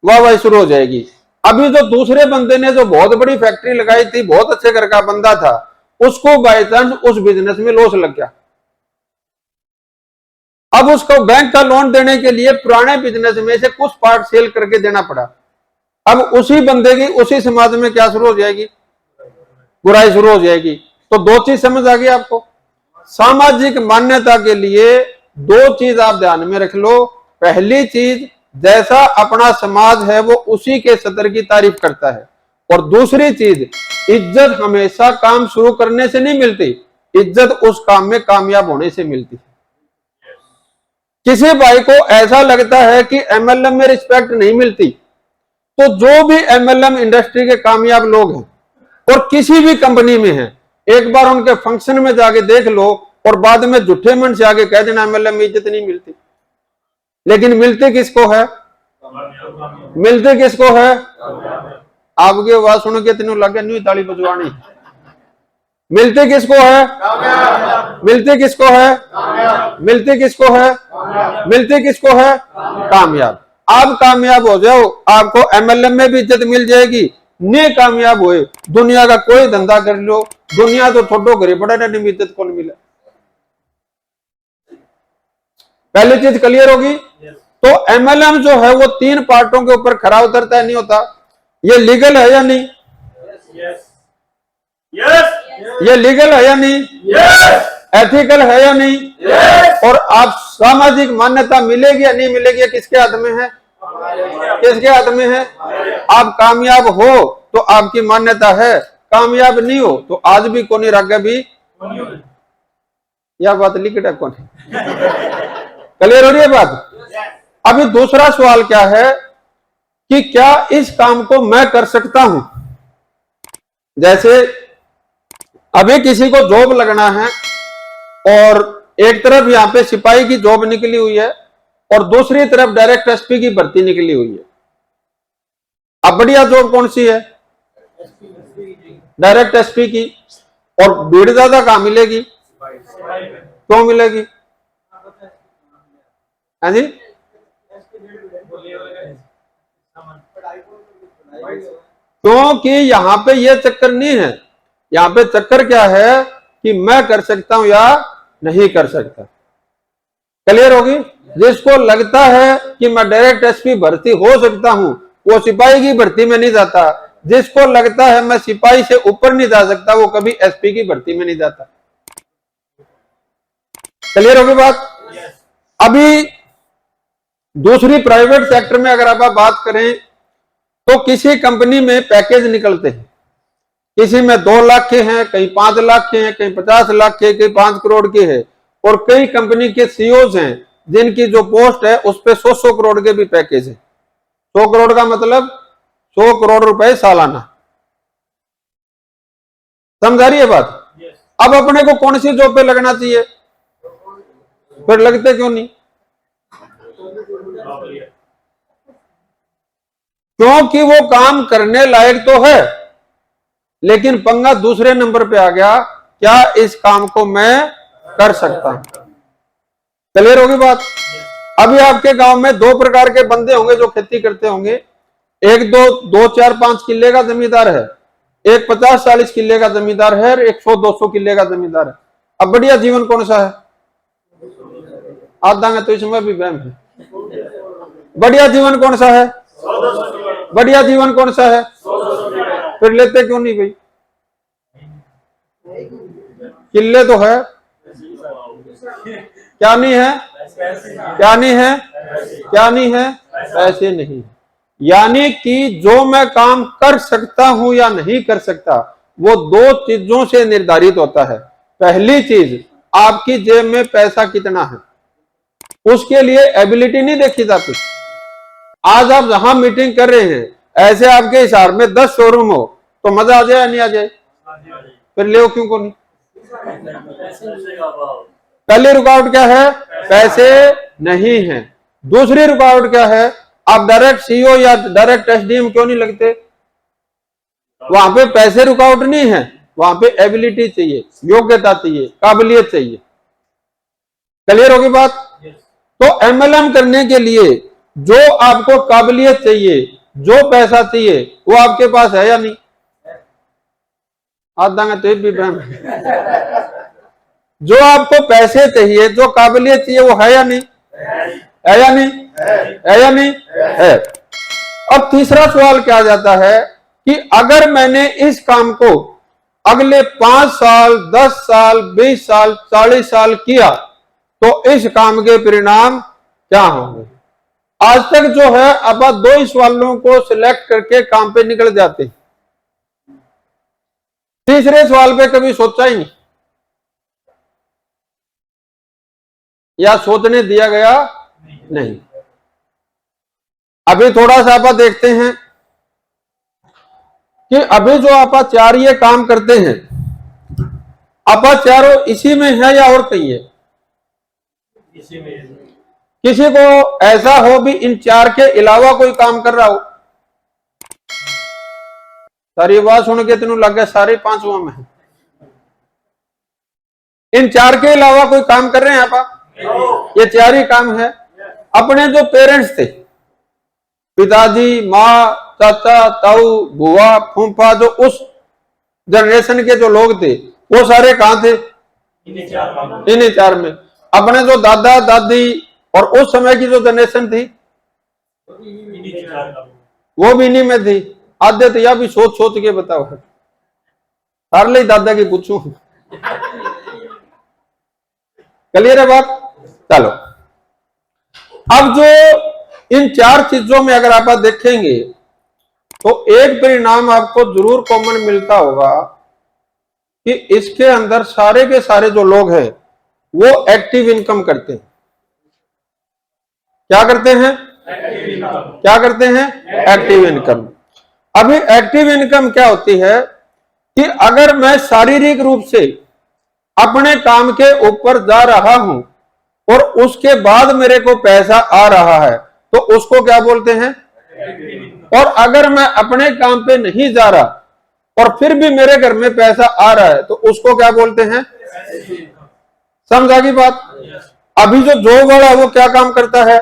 वाहवाही शुरू हो जाएगी। अभी जो दूसरे बंदे ने जो बहुत बड़ी फैक्ट्री लगाई थी, बहुत अच्छे घर का बंदा था, उसको बाय चांस उस बिजनेस में लॉस लग गया। अब उसको बैंक का लोन देने के लिए पुराने बिजनेस में से कुछ पार्ट सेल करके देना पड़ा। अब उसी बंदे की उसी समाज में क्या शुरू हो जाएगी? बुराई शुरू हो जाएगी। तो 2 चीज समझ आ गई आपको। सामाजिक मान्यता के लिए 2 चीज आप ध्यान में रख लो। पहली चीज, जैसा अपना समाज है वो उसी के सतर की तारीफ करता है। और दूसरी चीज, इज्जत हमेशा काम शुरू करने से नहीं मिलती, इज्जत उस काम में कामयाब होने से मिलती है। किसी भाई को ऐसा लगता है कि एमएलएम में रिस्पेक्ट नहीं मिलती, तो जो भी एमएलएम इंडस्ट्री के कामयाब लोग हैं और किसी भी कंपनी में हैं, एक बार उनके फंक्शन में जाके देख लो और बाद में झूठे मन से आगे कह देना एमएलएम में इज्जत नहीं मिलती। लेकिन मिलती किसको है? मिलते किसको है? आपकी आवाज सुन के तेन लगे नहीं ताली बजवानी। मिलते किसको है? मिलते किसको है? मिलते किसको है? मिलते किसको है? कामयाब। आप कामयाब हो जाओ, आपको MLM में भी इज्जत मिल जाएगी। नहीं कामयाब हुए, दुनिया का कोई धंधा कर लो, दुनिया तो थोड़ो घरे पड़ा नहीं, इज्जत कौन मिले। पहली चीज क्लियर होगी। तो MLM जो है वो 3 पार्टों के ऊपर खरा उतरता है, नहीं होता। ये लीगल है या नहीं? ये लीगल है या नहीं? एथिकल है या नहीं? और आप सामाजिक मान्यता मिलेगी या नहीं मिलेगी, ये किसके हाथ में है? किसके हाथ में है? आप कामयाब हो तो आपकी मान्यता है, कामयाब नहीं हो तो आज भी कोनी रागे भी। यह बात लिखी कौन? क्लियर हो रही है बात? अभी दूसरा सवाल क्या है कि क्या इस काम को मैं कर सकता हूं? जैसे अभी किसी को जॉब लगना है और एक तरफ यहां पे सिपाही की जॉब निकली हुई है और दूसरी तरफ डायरेक्ट SP की भर्ती निकली हुई है। अब बढ़िया जॉब कौन सी है? डायरेक्ट SP की। और भीड़ ज्यादा कहां मिलेगी? क्यों मिलेगी? हाँ जी, क्योंकि यहां पे ये चक्कर नहीं है। यहां पे चक्कर क्या है कि मैं कर सकता हूं या नहीं कर सकता। क्लियर होगी? जिसको लगता है कि मैं डायरेक्ट SP भर्ती हो सकता हूं, वो सिपाही की भर्ती में नहीं जाता। जिसको लगता है मैं सिपाही से ऊपर नहीं जा सकता, वो कभी SP की भर्ती में नहीं जाता। क्लियर होगी बात? अभी दूसरी प्राइवेट सेक्टर में अगर आप बात करें तो किसी कंपनी में पैकेज निकलते हैं, किसी में 2 लाख के हैं, कहीं 5 लाख के हैं, कहीं 50 लाख के, कहीं 5 करोड़ के हैं। और कई कंपनी के CEOs हैं जिनकी जो पोस्ट है उस पे 100 करोड़ के भी पैकेज है। 100 करोड़ का मतलब 100 करोड़ रुपए सालाना। समझा रही है बात? अब अपने को कौन सी जॉब पे लगना चाहिए? फिर लगते क्यों नहीं? क्योंकि वो काम करने लायक तो है, लेकिन पंगा दूसरे नंबर पे आ गया, क्या इस काम को मैं कर सकता हूं? क्लियर होगी बात? अभी आपके गांव में 2 प्रकार के बंदे होंगे जो खेती करते होंगे। एक 2 4 5 किले का जमींदार है, एक 50 40 किले का जमींदार है, और एक 100 200 किले का जमींदार है। अब बढ़िया जीवन कौन सा है? आधा तो इसमें भी वहम है। बढ़िया जीवन कौन सा है? बढ़िया जीवन कौन सा है? फिर लेते क्यों नहीं भाई? किले तो है, क्या नहीं है? क्या नहीं है? क्या नहीं है? पैसे नहीं। यानी कि जो मैं काम कर सकता हूं या नहीं कर सकता, वो 2 चीजों से निर्धारित होता है। पहली चीज, आपकी जेब में पैसा कितना है, उसके लिए एबिलिटी नहीं देखी जाती। आज आप जहां मीटिंग कर रहे हैं, ऐसे आपके हिसाब में 10 शोरूम हो तो मजा आ जाए या नहीं आ जाए? फिर ले क्यों को नहीं? पहली रुकावट क्या है? पैसे नहीं है। दूसरी रुकावट क्या है? आप डायरेक्ट CEO या डायरेक्ट SDM क्यों नहीं लगते? वहां पे पैसे रुकावट नहीं है, वहां पे एबिलिटी चाहिए, योग्यता चाहिए, काबिलियत चाहिए। क्लियर होगी बात? तो MLM करने के लिए जो आपको काबिलियत चाहिए, जो पैसा चाहिए, वो आपके पास है या नहीं? आधा तो भी बहम। जो आपको पैसे चाहिए, जो काबिलियत चाहिए, वो है या नहीं? है या नहीं? है या नहीं? है। अब तीसरा सवाल क्या आ जाता है कि अगर मैंने इस काम को अगले 5 साल, 10 साल, 20 साल, 40 साल किया तो इस काम के परिणाम क्या होंगे? आज तक जो है अब 2 ही सवालों को सिलेक्ट करके काम पे निकल जाते हैं। तीसरे सवाल पे कभी सोचा ही नहीं या सोचने दिया गया नहीं। अभी थोड़ा सा आप देखते हैं कि अभी जो आप 4 ये काम करते हैं, आप चारों इसी में है या और कहीं है? किसी को ऐसा हो भी इन चार के अलावा कोई काम कर रहा हो? सारी बात सुन के तेन लग गया सारे पांचवा में। इन चार के अलावा कोई काम कर रहे हैं आप? ये चार ही काम है। अपने जो पेरेंट्स थे, पिताजी, माँ, चाचा, ताऊ, बुआ, फूफा, जो उस जनरेशन के जो लोग थे वो सारे कहां थे? इन्हीं चार में। अपने जो दादा दादी और उस समय की जो जनरेशन थी वो भी इन्हीं में थी। आद्य तो यह भी सोच सोच के बताओ, सारे दादा की पूछूं। क्लियर है बात? चलो, अब जो इन चार चीजों में अगर आप देखेंगे तो एक परिणाम आपको जरूर कॉमन मिलता होगा कि इसके अंदर सारे के सारे जो लोग हैं वो एक्टिव इनकम करते हैं। क्या करते हैं? क्या करते हैं? Active income. अभी एक्टिव इनकम क्या होती है कि अगर मैं शारीरिक रूप से अपने काम के ऊपर जा रहा हूं और उसके बाद मेरे को पैसा आ रहा है तो उसको क्या बोलते हैं? और अगर मैं अपने काम पे नहीं जा रहा और फिर भी मेरे घर में पैसा आ रहा है तो उसको क्या बोलते हैं? समझा की बात? अभी जो जॉब वाला है वो क्या काम करता है?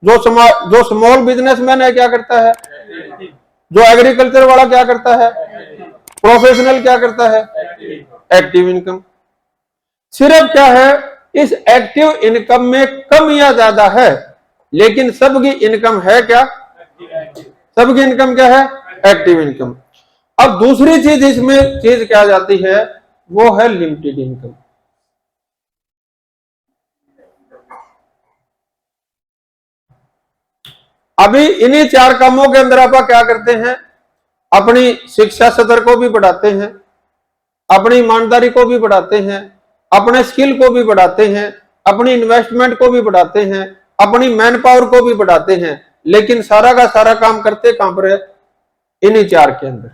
जो स्मॉल बिजनेसमैन है क्या करता है? जो एग्रीकल्चर वाला क्या करता है? प्रोफेशनल क्या करता है? Active income. सिर्फ क्या है, इस एक्टिव इनकम में कम या ज्यादा है, लेकिन सबकी इनकम है क्या? सबकी इनकम क्या है? Active income. अब दूसरी चीज इसमें चीज क्या जाती है वो है लिमिटेड इनकम। अभी इन्हीं चार कामों के अंदर आप क्या करते हैं? अपनी शिक्षा स्तर को भी बढ़ाते हैं, अपनी ईमानदारी को भी बढ़ाते हैं, अपने स्किल को भी बढ़ाते हैं, अपनी इन्वेस्टमेंट को भी बढ़ाते हैं, अपनी मैन पावर को भी बढ़ाते हैं, लेकिन सारा का सारा काम करते कहां पर है? इन्हीं चार के अंदर।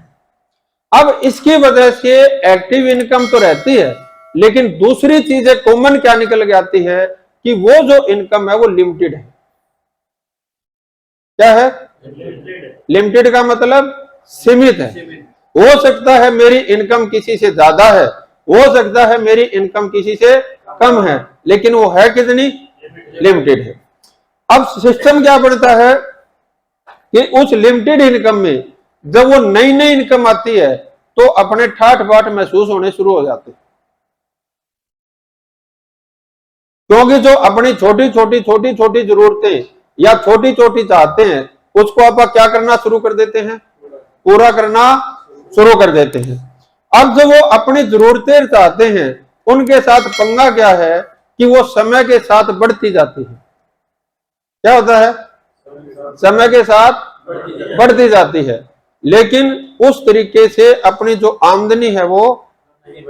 अब इसकी वजह से एक्टिव इनकम तो रहती है, लेकिन दूसरी चीजें कॉमन क्या निकल के आती है कि वो जो इनकम है वो लिमिटेड है। क्या है? लिमिटेड का मतलब सीमित है। हो सकता है मेरी इनकम किसी से ज्यादा है, हो सकता है मेरी इनकम किसी से कम है, लेकिन वो है कितनी? लिमिटेड है। अब सिस्टम क्या बनता है कि उस लिमिटेड इनकम में जब वो नई नई इनकम आती है तो अपने ठाठ बाट महसूस होने शुरू हो जाते हैं, क्योंकि जो अपनी छोटी छोटी जरूरतें या छोटी छोटी चाहते हैं उसको आप क्या करना शुरू कर देते हैं? पूरा करना शुरू कर देते हैं। अब जब वो अपनी जरूरतें चाहते हैं उनके साथ पंगा क्या है कि वो समय के साथ बढ़ती जाती है। क्या होता है? समय के साथ बढ़ती जाती है, लेकिन उस तरीके से अपनी जो आमदनी है वो नहीं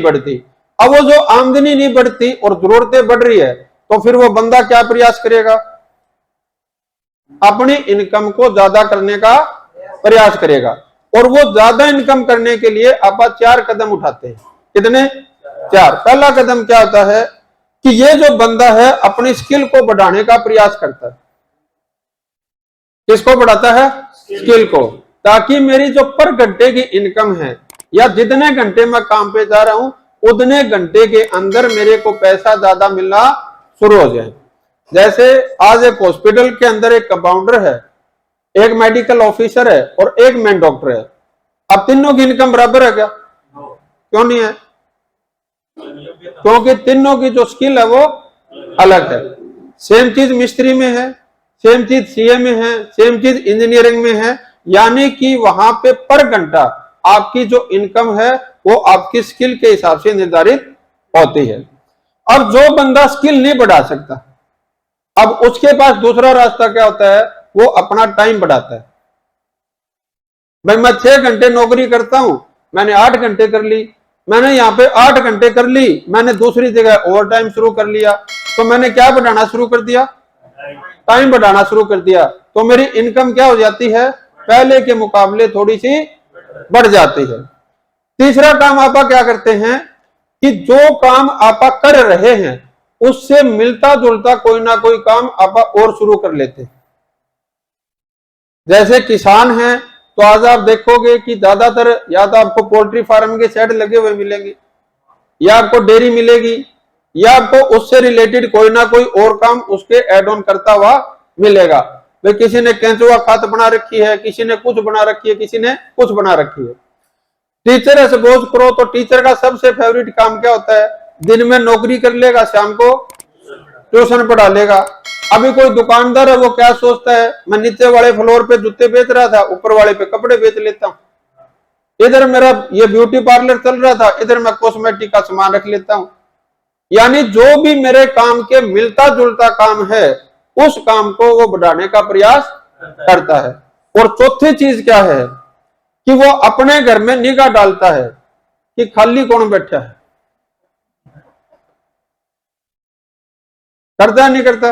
बढ़ती। अब वो जो आमदनी नहीं बढ़ती और जरूरतें बढ़ रही है तो फिर वो बंदा क्या प्रयास करेगा? अपनी इनकम को ज्यादा करने का प्रयास करेगा। और वो ज्यादा इनकम करने के लिए आप 4 कदम उठाते हैं। कितने? 4। पहला कदम क्या होता है कि ये जो बंदा है अपनी स्किल को बढ़ाने का प्रयास करता है। किसको बढ़ाता है? स्किल को, ताकि मेरी जो पर घंटे की इनकम है या जितने घंटे मैं काम पे जा रहा हूं उतने घंटे के अंदर मेरे को पैसा ज्यादा मिलना शुरू हो जाए। जैसे आज एक हॉस्पिटल के अंदर एक कंपाउंडर है, एक मेडिकल ऑफिसर है और एक मेन डॉक्टर है। अब तीनों की इनकम बराबर है क्या? क्यों नहीं है? क्योंकि तीनों की जो स्किल है वो अलग है। सेम चीज मिस्त्री में है, सेम चीज सीए में है, सेम चीज इंजीनियरिंग में है, यानी कि वहां पे पर घंटा आपकी जो इनकम है वो आपकी स्किल के हिसाब से निर्धारित होती है। अब जो बंदा स्किल नहीं बढ़ा सकता, अब उसके पास दूसरा रास्ता क्या होता है? वो अपना टाइम बढ़ाता है। भाई मैं 6 घंटे नौकरी करता हूं, मैंने 8 घंटे कर ली, मैंने यहाँ पे 8 घंटे कर ली, मैंने दूसरी जगह ओवर टाइम शुरू कर लिया, तो मैंने क्या बढ़ाना शुरू कर दिया? टाइम बढ़ाना शुरू कर दिया। तो मेरी इनकम क्या हो जाती है? पहले के मुकाबले थोड़ी सी बढ़ जाती है। तीसरा काम आप क्या करते हैं कि जो काम आप कर रहे हैं उससे मिलता जुलता कोई ना कोई काम आप और शुरू कर लेते हैं। जैसे किसान हैं तो आज आप देखोगे कि ज्यादातर या तो आपको पोल्ट्री फार्म के शेड लगे हुए मिलेंगे, या आपको डेयरी मिलेगी, या आपको उससे रिलेटेड कोई ना कोई और काम उसके एड ऑन करता हुआ मिलेगा। भाई किसी ने केंचुआ खाद बना रखी है, किसी ने कुछ बना रखी है, किसी ने कुछ बना रखी है। टीचर है सपोज करो, तो टीचर का सबसे फेवरेट काम क्या होता है? दिन में नौकरी कर लेगा, शाम को ट्यूशन पढ़ा लेगा। अभी कोई दुकानदार है, वो क्या सोचता है, मैं नीचे वाले फ्लोर पे जूते बेच रहा था, ऊपर वाले पे कपड़े बेच लेता हूं। इधर मेरा ये ब्यूटी पार्लर चल रहा था, इधर मैं कॉस्मेटिक का सामान रख लेता हूं। यानी जो भी मेरे काम के मिलता जुलता काम है उस काम को वो बढ़ाने का प्रयास करता है। और चौथी चीज क्या है कि वो अपने घर में निगाह डालता है कि खाली कौन बैठा है। करता है नहीं करता?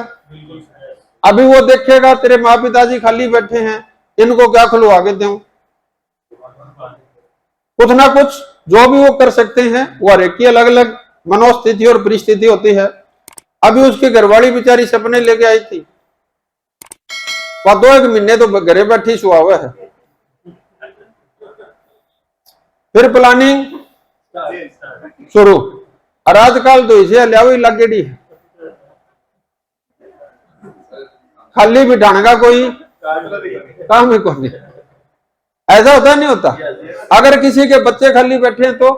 अभी वो देखेगा तेरे माँ पिताजी खाली बैठे हैं, इनको क्या खुलवा के दूं। कुछ ना कुछ जो भी वो कर सकते हैं, वो हर एक की अलग अलग मनोस्थिति और परिस्थिति होती है। अभी उसकी घरवाली बेचारी सपने लेके आई थी, वह 2-1 महीने तो घरे बैठी सुहा हुआ है। फिर प्लानिंग शुरू, और आजकल तो इसे लिया हुई लगेड़ी है, खाली बिठाने का कोई काम ही कौन नहीं। ऐसा होता नहीं होता? अगर किसी के बच्चे खाली बैठे हैं तो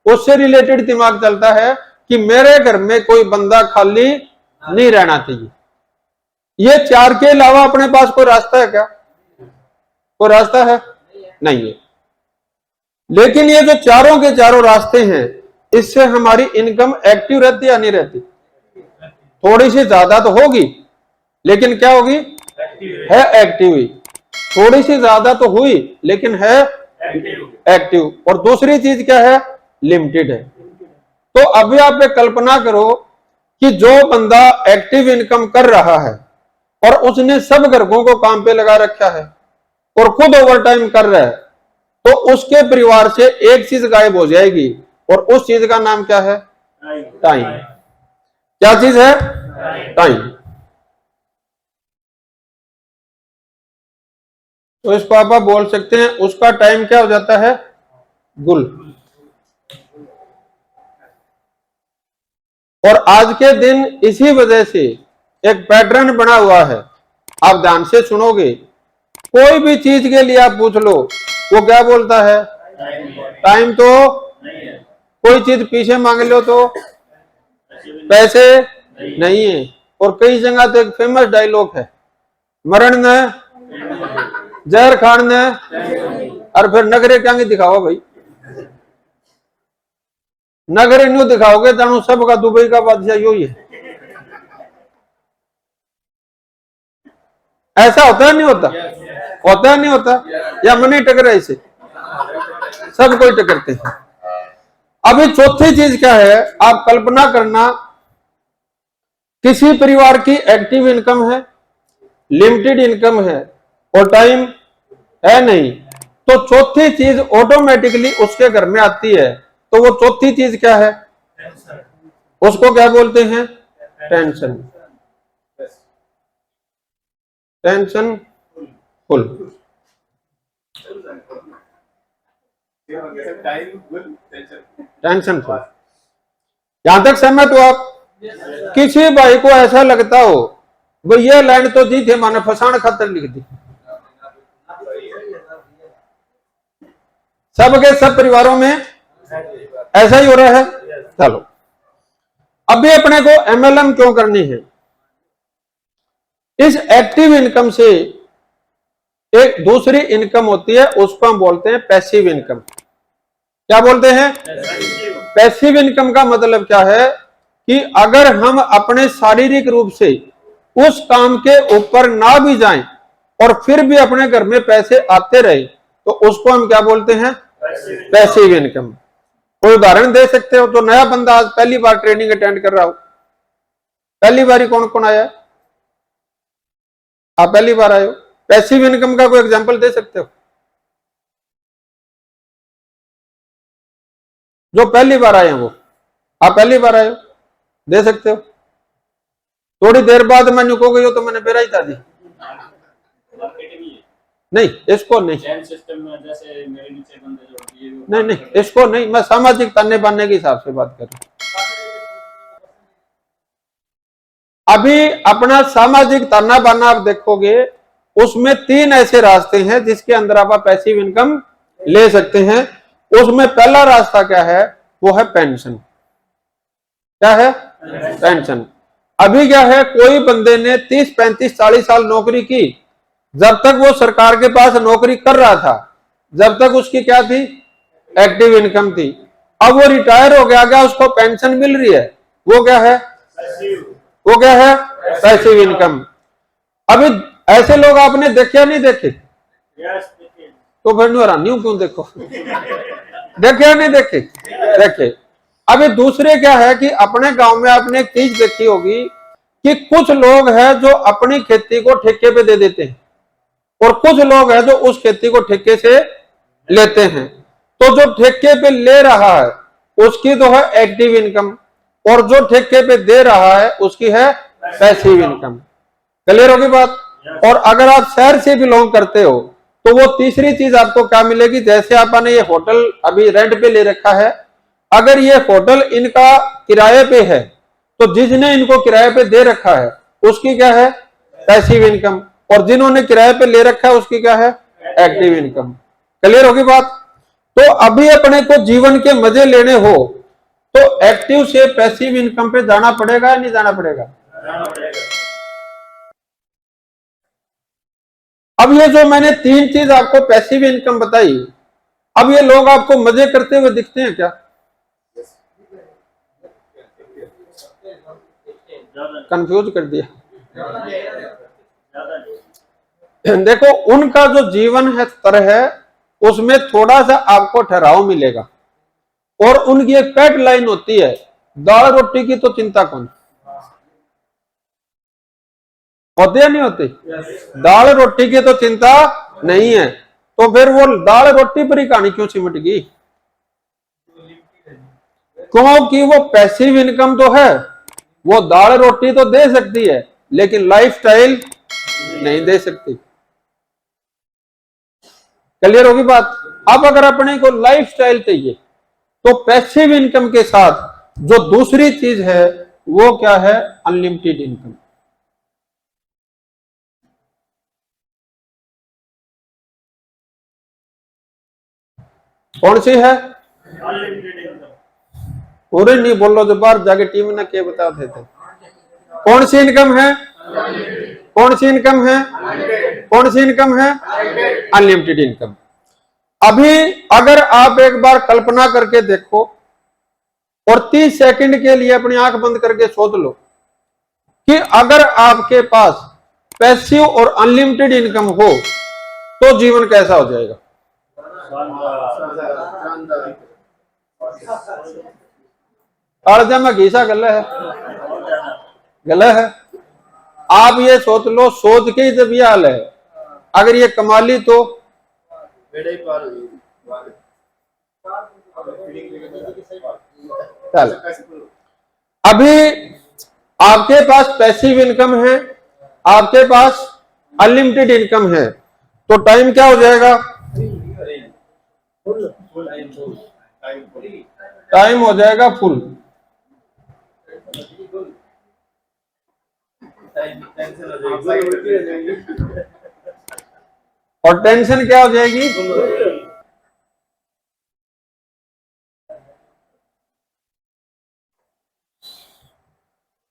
उससे रिलेटेड दिमाग चलता है कि मेरे घर में कोई बंदा खाली नहीं रहना चाहिए। ये 4 के अलावा अपने पास कोई रास्ता है क्या? कोई रास्ता है? नहीं है। लेकिन ये जो चारों के चारों रास्ते हैं, इससे हमारी इनकम एक्टिव रहती है या नहीं रहती? थोड़ी सी ज्यादा तो होगी, लेकिन क्या होगी? है एक्टिव ही। थोड़ी सी ज्यादा तो हुई, लेकिन है एक्टिव। और दूसरी चीज क्या है? लिमिटेड है। तो अभी आप एक कल्पना करो कि जो बंदा एक्टिव इनकम कर रहा है और उसने सब घरकों को काम पे लगा रखा है और खुद ओवर टाइम कर रहा है, तो उसके परिवार से एक चीज गायब हो जाएगी, और उस चीज का नाम क्या है? टाइम। क्या चीज है? टाइम। तो इसको आप बोल सकते हैं उसका टाइम क्या हो जाता है? गुल। और आज के दिन इसी वजह से एक पैटर्न बना हुआ है। आप ध्यान से सुनोगे, कोई भी चीज के लिए आप पूछ लो, वो क्या बोलता है? टाइम तो कोई चीज पीछे मांग लो तो पैसे नहीं है। और कई जगह तो एक फेमस डायलॉग है, मरण ने जहर खान ने, और फिर नगरे क्या दिखाओ भाई? नगर न्यू दिखाओगे जानू सबका दुबई का बादशाह यू ही है। ऐसा होता है नहीं होता? होता है नहीं होता? या मनी टकरा इसे? सब कोई टकरते हैं। अभी चौथी चीज क्या है? आप कल्पना करना, किसी परिवार की एक्टिव इनकम है, लिमिटेड इनकम है और टाइम है नहीं, तो चौथी चीज ऑटोमेटिकली उसके घर में आती है। तो वो चौथी चीज क्या है? उसको क्या बोलते हैं? Tension. Tension full. Tension full. यहां तक सहमत हो आप? किसी भाई को ऐसा लगता हो भाई ये लाइन तो जी थे माने फसाण खातर लिख दी, सबके सब परिवारों में ऐसा ही हो रहा है। चलो, अभी अपने को एमएलएम क्यों करनी है? इस एक्टिव इनकम से एक दूसरी इनकम होती है, उसको हम बोलते हैं पैसिव इनकम। क्या बोलते हैं? पैसिव इनकम का मतलब क्या है कि अगर हम अपने शारीरिक रूप से उस काम के ऊपर ना भी जाएं और फिर भी अपने घर में पैसे आते रहे, तो उसको हम क्या बोलते हैं? Passive income. कोई उदाहरण दे सकते हो? तो नया बंदा आज पहली बार ट्रेनिंग अटेंड कर रहा हो, पहली बार कौन कौन आया? आप पहली बार आए हो, पैसिव इनकम का कोई एग्जांपल दे सकते हो? जो पहली बार आए हैं वो आप पहली बार आए हो, दे सकते हो। थोड़ी देर बाद मैं कहोगे हो तो मैंने बेरा ही था दी। मार्केटिंग ही है। नहीं, इसको नहीं, चैन सिस्टम में जैसे मेरे नीचे बंदे जो होती है, नहीं नहीं, इसको नहीं, मैं सामाजिक ताने बाने के हिसाब से बात कर रहा हूं। अभी अपना सामाजिक ताना बाना आप देखोगे, उसमें 3 ऐसे रास्ते हैं जिसके अंदर आप पैसिव इनकम ले सकते हैं। उसमें पहला रास्ता क्या है, वो है पेंशन। क्या है? पेंशन। अभी क्या है, कोई बंदे ने 30, 35, 40 साल नौकरी की, जब तक वो सरकार के पास नौकरी कर रहा था, जब तक उसकी क्या थी, एक्टिव इनकम थी। अब वो रिटायर हो गया, क्या उसको पेंशन मिल रही है, वो क्या है, वो क्या है, पैसिव इनकम। अभी ऐसे लोग आपने देखे या नहीं देखे? तो फिर हैरानी हूं क्यों, देखो देखे या नहीं देखे? देखे। अभी दूसरे क्या है कि अपने गांव में आपने एक चीज देखी होगी कि कुछ लोग हैं जो अपनी खेती को ठेके पे दे देते हैं, और कुछ लोग हैं जो उस खेती को ठेके से लेते हैं। तो जो ठेके पे ले रहा है उसकी तो है एक्टिव इनकम, और जो ठेके पे दे रहा है उसकी है पैसिव इनकम। क्लियर होगी बात? और अगर आप शहर से बिलोंग करते हो तो वो तीसरी चीज आपको क्या मिलेगी, जैसे आपने ये होटल अभी रेंट पे ले रखा है, अगर ये होटल इनका किराए पे है तो जिसने इनको किराए पे दे रखा है उसकी क्या है, पैसिव इनकम, और जिन्होंने किराए पे ले रखा है उसकी क्या है, एक्टिव इनकम। क्लियर होगी बात? तो अभी अपने को जीवन के मजे लेने हो तो एक्टिव से पैसिव इनकम पे जाना पड़ेगा या नहीं जाना पड़ेगा? अब ये जो मैंने 3 चीज आपको पैसिव इनकम बताई, अब ये लोग आपको मजे करते हुए दिखते हैं क्या? कंफ्यूज कर दिया। देखो, उनका जो जीवन है स्तर है उसमें थोड़ा सा आपको ठहराव मिलेगा, और उनकी एक पैट लाइन होती है, दाल रोटी की तो चिंता कौन, होते या नहीं होते? दाल रोटी की तो चिंता नहीं है, तो फिर वो दाल रोटी पर ही कहानी क्यों सिमट गई? क्योंकि वो पैसिव इनकम तो है, वो दाल रोटी तो दे सकती है लेकिन लाइफस्टाइल नहीं दे सकती। क्लियर होगी बात? अब अगर अपने को लाइफस्टाइल चाहिए तो पैसिव इनकम के साथ जो दूसरी चीज है वो क्या है, अनलिमिटेड इनकम। कौन सी है? पूरे नहीं बोलो, जो बाहर जाके टीम ने क्या बताते थे। कौन सी इनकम है? कौन सी इनकम है? कौन सी इनकम है? Unlimited income. अभी अगर आप एक बार कल्पना करके देखो और 30 सेकंड के लिए अपनी आंख बंद करके सोच लो कि अगर आपके पास पैसिव और अनलिमिटेड इनकम हो तो जीवन कैसा हो जाएगा। में घीसा गला है, गला है। आप ये सोच लो, सोच के ही जब ये हाल है, अगर ये कमा ली तो चल। अभी आपके पास पैसिव इनकम है, आपके पास अनलिमिटेड इनकम है, तो टाइम क्या हो जाएगा, टाइम हो जाएगा फुल। और टेंशन क्या हो जाएगी,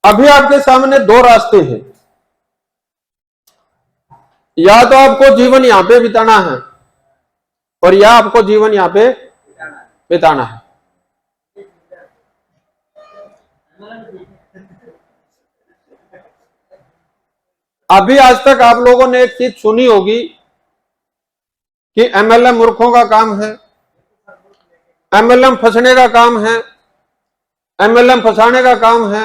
अभी आपके सामने 2 रास्ते हैं, या तो आपको जीवन यहां पे बिताना है और या आपको जीवन यहां पे बिताना है। अभी आज तक आप लोगों ने एक चीज सुनी होगी कि एमएलएम मूर्खों का काम है, एमएलएम फंसने का काम है, एमएलएम फंसाने का काम है,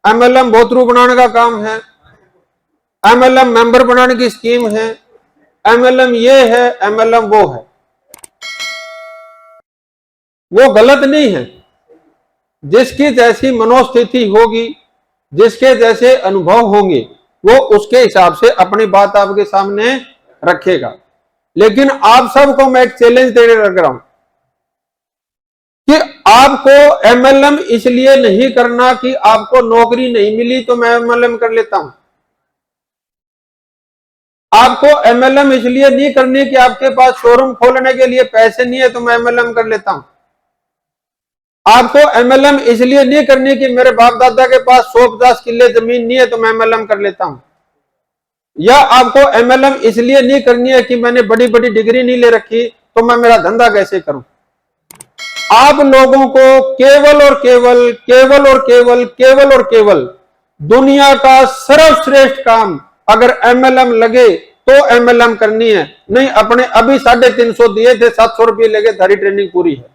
एमएलएम बोतरू बनाने का काम है, एमएलएम मेंबर बनाने की स्कीम है, एमएलएम ये है, एमएलएम वो है। वो गलत नहीं है, जिसकी जैसी मनोस्थिति होगी, जिसके जैसे अनुभव होंगे, वो उसके हिसाब से अपनी बात आपके सामने रखेगा। लेकिन आप सबको मैं एक चैलेंज देने लग रहा हूं कि आपको एमएलएम इसलिए नहीं करना कि आपको नौकरी नहीं मिली तो मैं एमएलएम कर लेता हूं। आपको एमएलएम इसलिए नहीं करनी कि आपके पास शोरूम खोलने के लिए पैसे नहीं है तो मैं एमएलएम कर लेता हूं। आपको एमएलएम इसलिए नहीं करनी कि मेरे बाप दादा के पास 150 किले जमीन नहीं है तो मैं एमएलएम कर लेता हूं। या आपको एमएलएम इसलिए नहीं करनी है कि मैंने बड़ी बड़ी डिग्री नहीं ले रखी तो मैं मेरा धंधा कैसे करूं। आप लोगों को केवल और केवल केवल और केवल केवल और केवल दुनिया का सर्वश्रेष्ठ काम अगर एमएलएम लगे तो एमएलएम करनी है, नहीं अपने अभी 350 दिए थे, 700 रुपये लगे, सारी ट्रेनिंग पूरी है।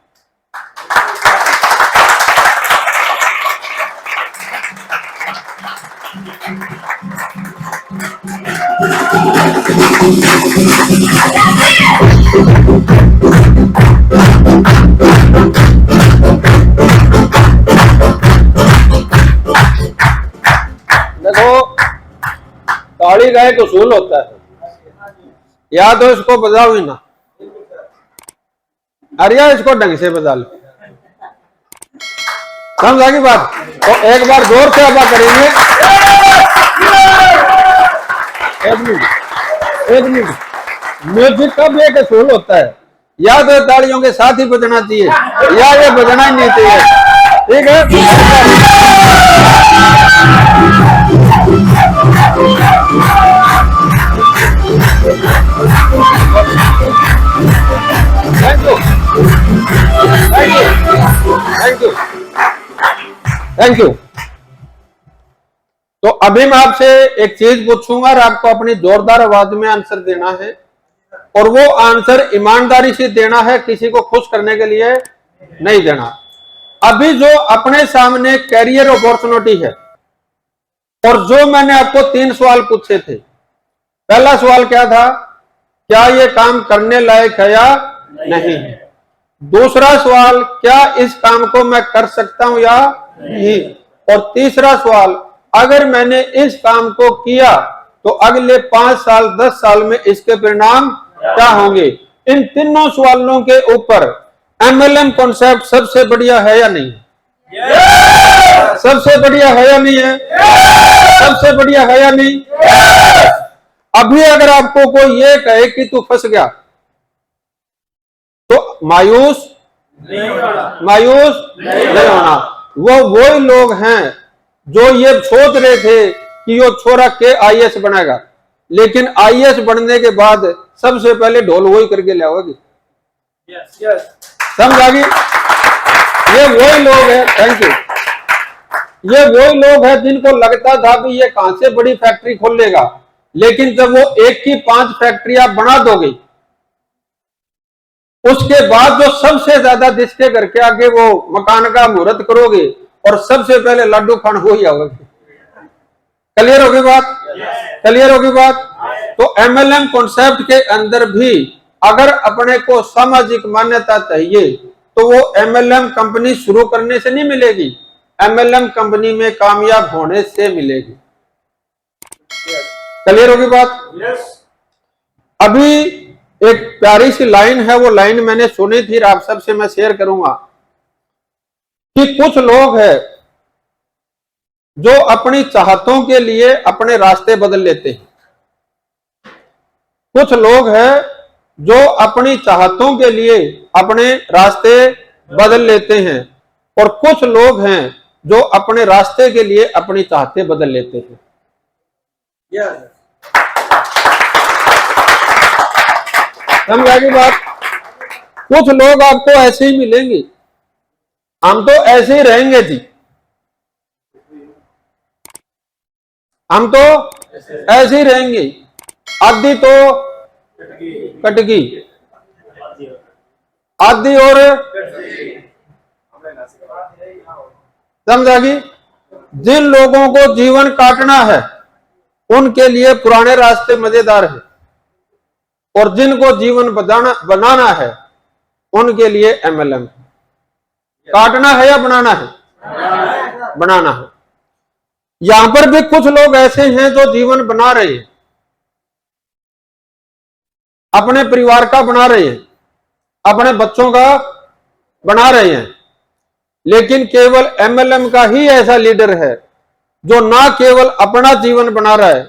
देखो, ताली गाय को सूल होता है, याद हो इसको बजाओ ही ना। अरिया इसको ढंग से बजा लो, समझा की बात। तो एक बार जोर से अदा करेंगे। एक मिनट म्यूजिक का भी एक असूल होता है, या तो तालियों के साथ ही बजना चाहिए या ये बजना ही नहीं चाहिए, ठीक है। Thank you thank you thank you thank you. तो अभी मैं आपसे एक चीज पूछूंगा और आपको अपनी जोरदार आवाज में आंसर देना है, और वो आंसर ईमानदारी से देना है, किसी को खुश करने के लिए नहीं देना। अभी जो अपने सामने कैरियर अपॉर्चुनिटी है, और जो मैंने आपको 3 सवाल पूछे थे। पहला सवाल क्या था, क्या ये काम करने लायक है या नहीं। दूसरा सवाल, क्या इस काम को मैं कर सकता हूं या नहीं। और तीसरा सवाल, अगर मैंने इस काम को किया तो अगले 5 साल 10 साल में इसके परिणाम क्या होंगे। इन तीनों सवालों के ऊपर एमएलएम कॉन्सेप्ट सबसे बढ़िया है या नहीं। सबसे बढ़िया है या नहीं है। सबसे बढ़िया है या नहीं। अभी अगर आपको कोई ये कहे कि तू फंस गया तो मायूस नहीं होना। वो वही लोग हैं जो ये सोच रहे थे कि वो छोरा के आईएएस बनेगा, लेकिन आईएएस बनने के बाद सबसे पहले ढोल वही करके लाओगी। समझ आ गई। ये वही लोग हैं, थैंक यू, ये वही लोग हैं जिनको लगता था कि ये कहां से बड़ी फैक्ट्री खोल लेगा, लेकिन जब वो एक की 5 फैक्ट्रियां बना दोगे, उसके बाद जो सबसे ज्यादा जिसके घर के आगे वो मकान का मुहूर्त करोगे और सबसे पहले लड्डू खाना हो ही आओगे। क्लियर होगी बात। क्लियर होगी बात। तो एमएलएम कॉन्सेप्ट के अंदर भी अगर अपने को सामाजिक मान्यता चाहिए तो वो एमएलएम कंपनी शुरू करने से नहीं मिलेगी, एमएलएम कंपनी में कामयाब होने से मिलेगी। क्लियर होगी बात। अभी एक प्यारी सी लाइन है, वो लाइन मैंने सुनी थी, आप सबसे मैं शेयर करूंगा कि कुछ लोग हैं जो अपनी चाहतों के लिए अपने रास्ते बदल लेते हैं। कुछ लोग हैं जो अपनी चाहतों के लिए अपने रास्ते बदल लेते हैं, और कुछ लोग हैं जो अपने रास्ते के लिए अपनी चाहते बदल लेते हैं। समझ आ गई बात। कुछ लोग आपको ऐसे ही मिलेंगे, हम तो ऐसे ही रहेंगे जी, हम तो ऐसे ही रहेंगे, आधी तो कटगी, आधी और समझ आ गई। जिन लोगों को जीवन काटना है उनके लिए पुराने रास्ते मजेदार है, और जिनको जीवन बनाना है उनके लिए एमएलएम। काटना है या बनाना है। बनाना है। यहां पर भी कुछ लोग ऐसे हैं जो जीवन बना रहे हैं, अपने परिवार का बना रहे हैं, अपने बच्चों का बना रहे हैं, लेकिन केवल एमएलएम का ही ऐसा लीडर है जो ना केवल अपना जीवन बना रहा है,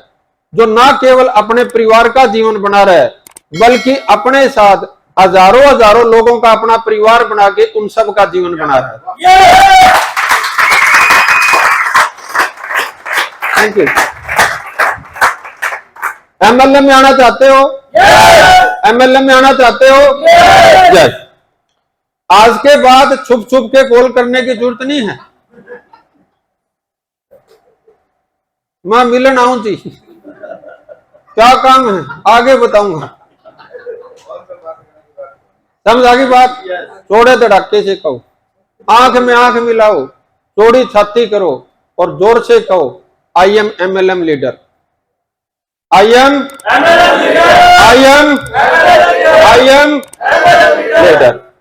जो ना केवल अपने परिवार का जीवन बना रहा है, बल्कि अपने साथ हजारों हजारों लोगों का अपना परिवार बना के उन सब का जीवन बना रहा है। Thank you. एमएलए में आना चाहते हो? एमएलए में आना चाहते हो? यस। आज के बाद छुप छुप के कॉल करने की जरूरत नहीं है। मैं मिलन आऊं जी, क्या काम है आगे बताऊंगा। समझ आ गई बात? चौड़े धड़ाके से कहो, आंख में आंख मिलाओ, चौड़ी छाती करो और जोर से कहो, I am MLM leader, I am leader.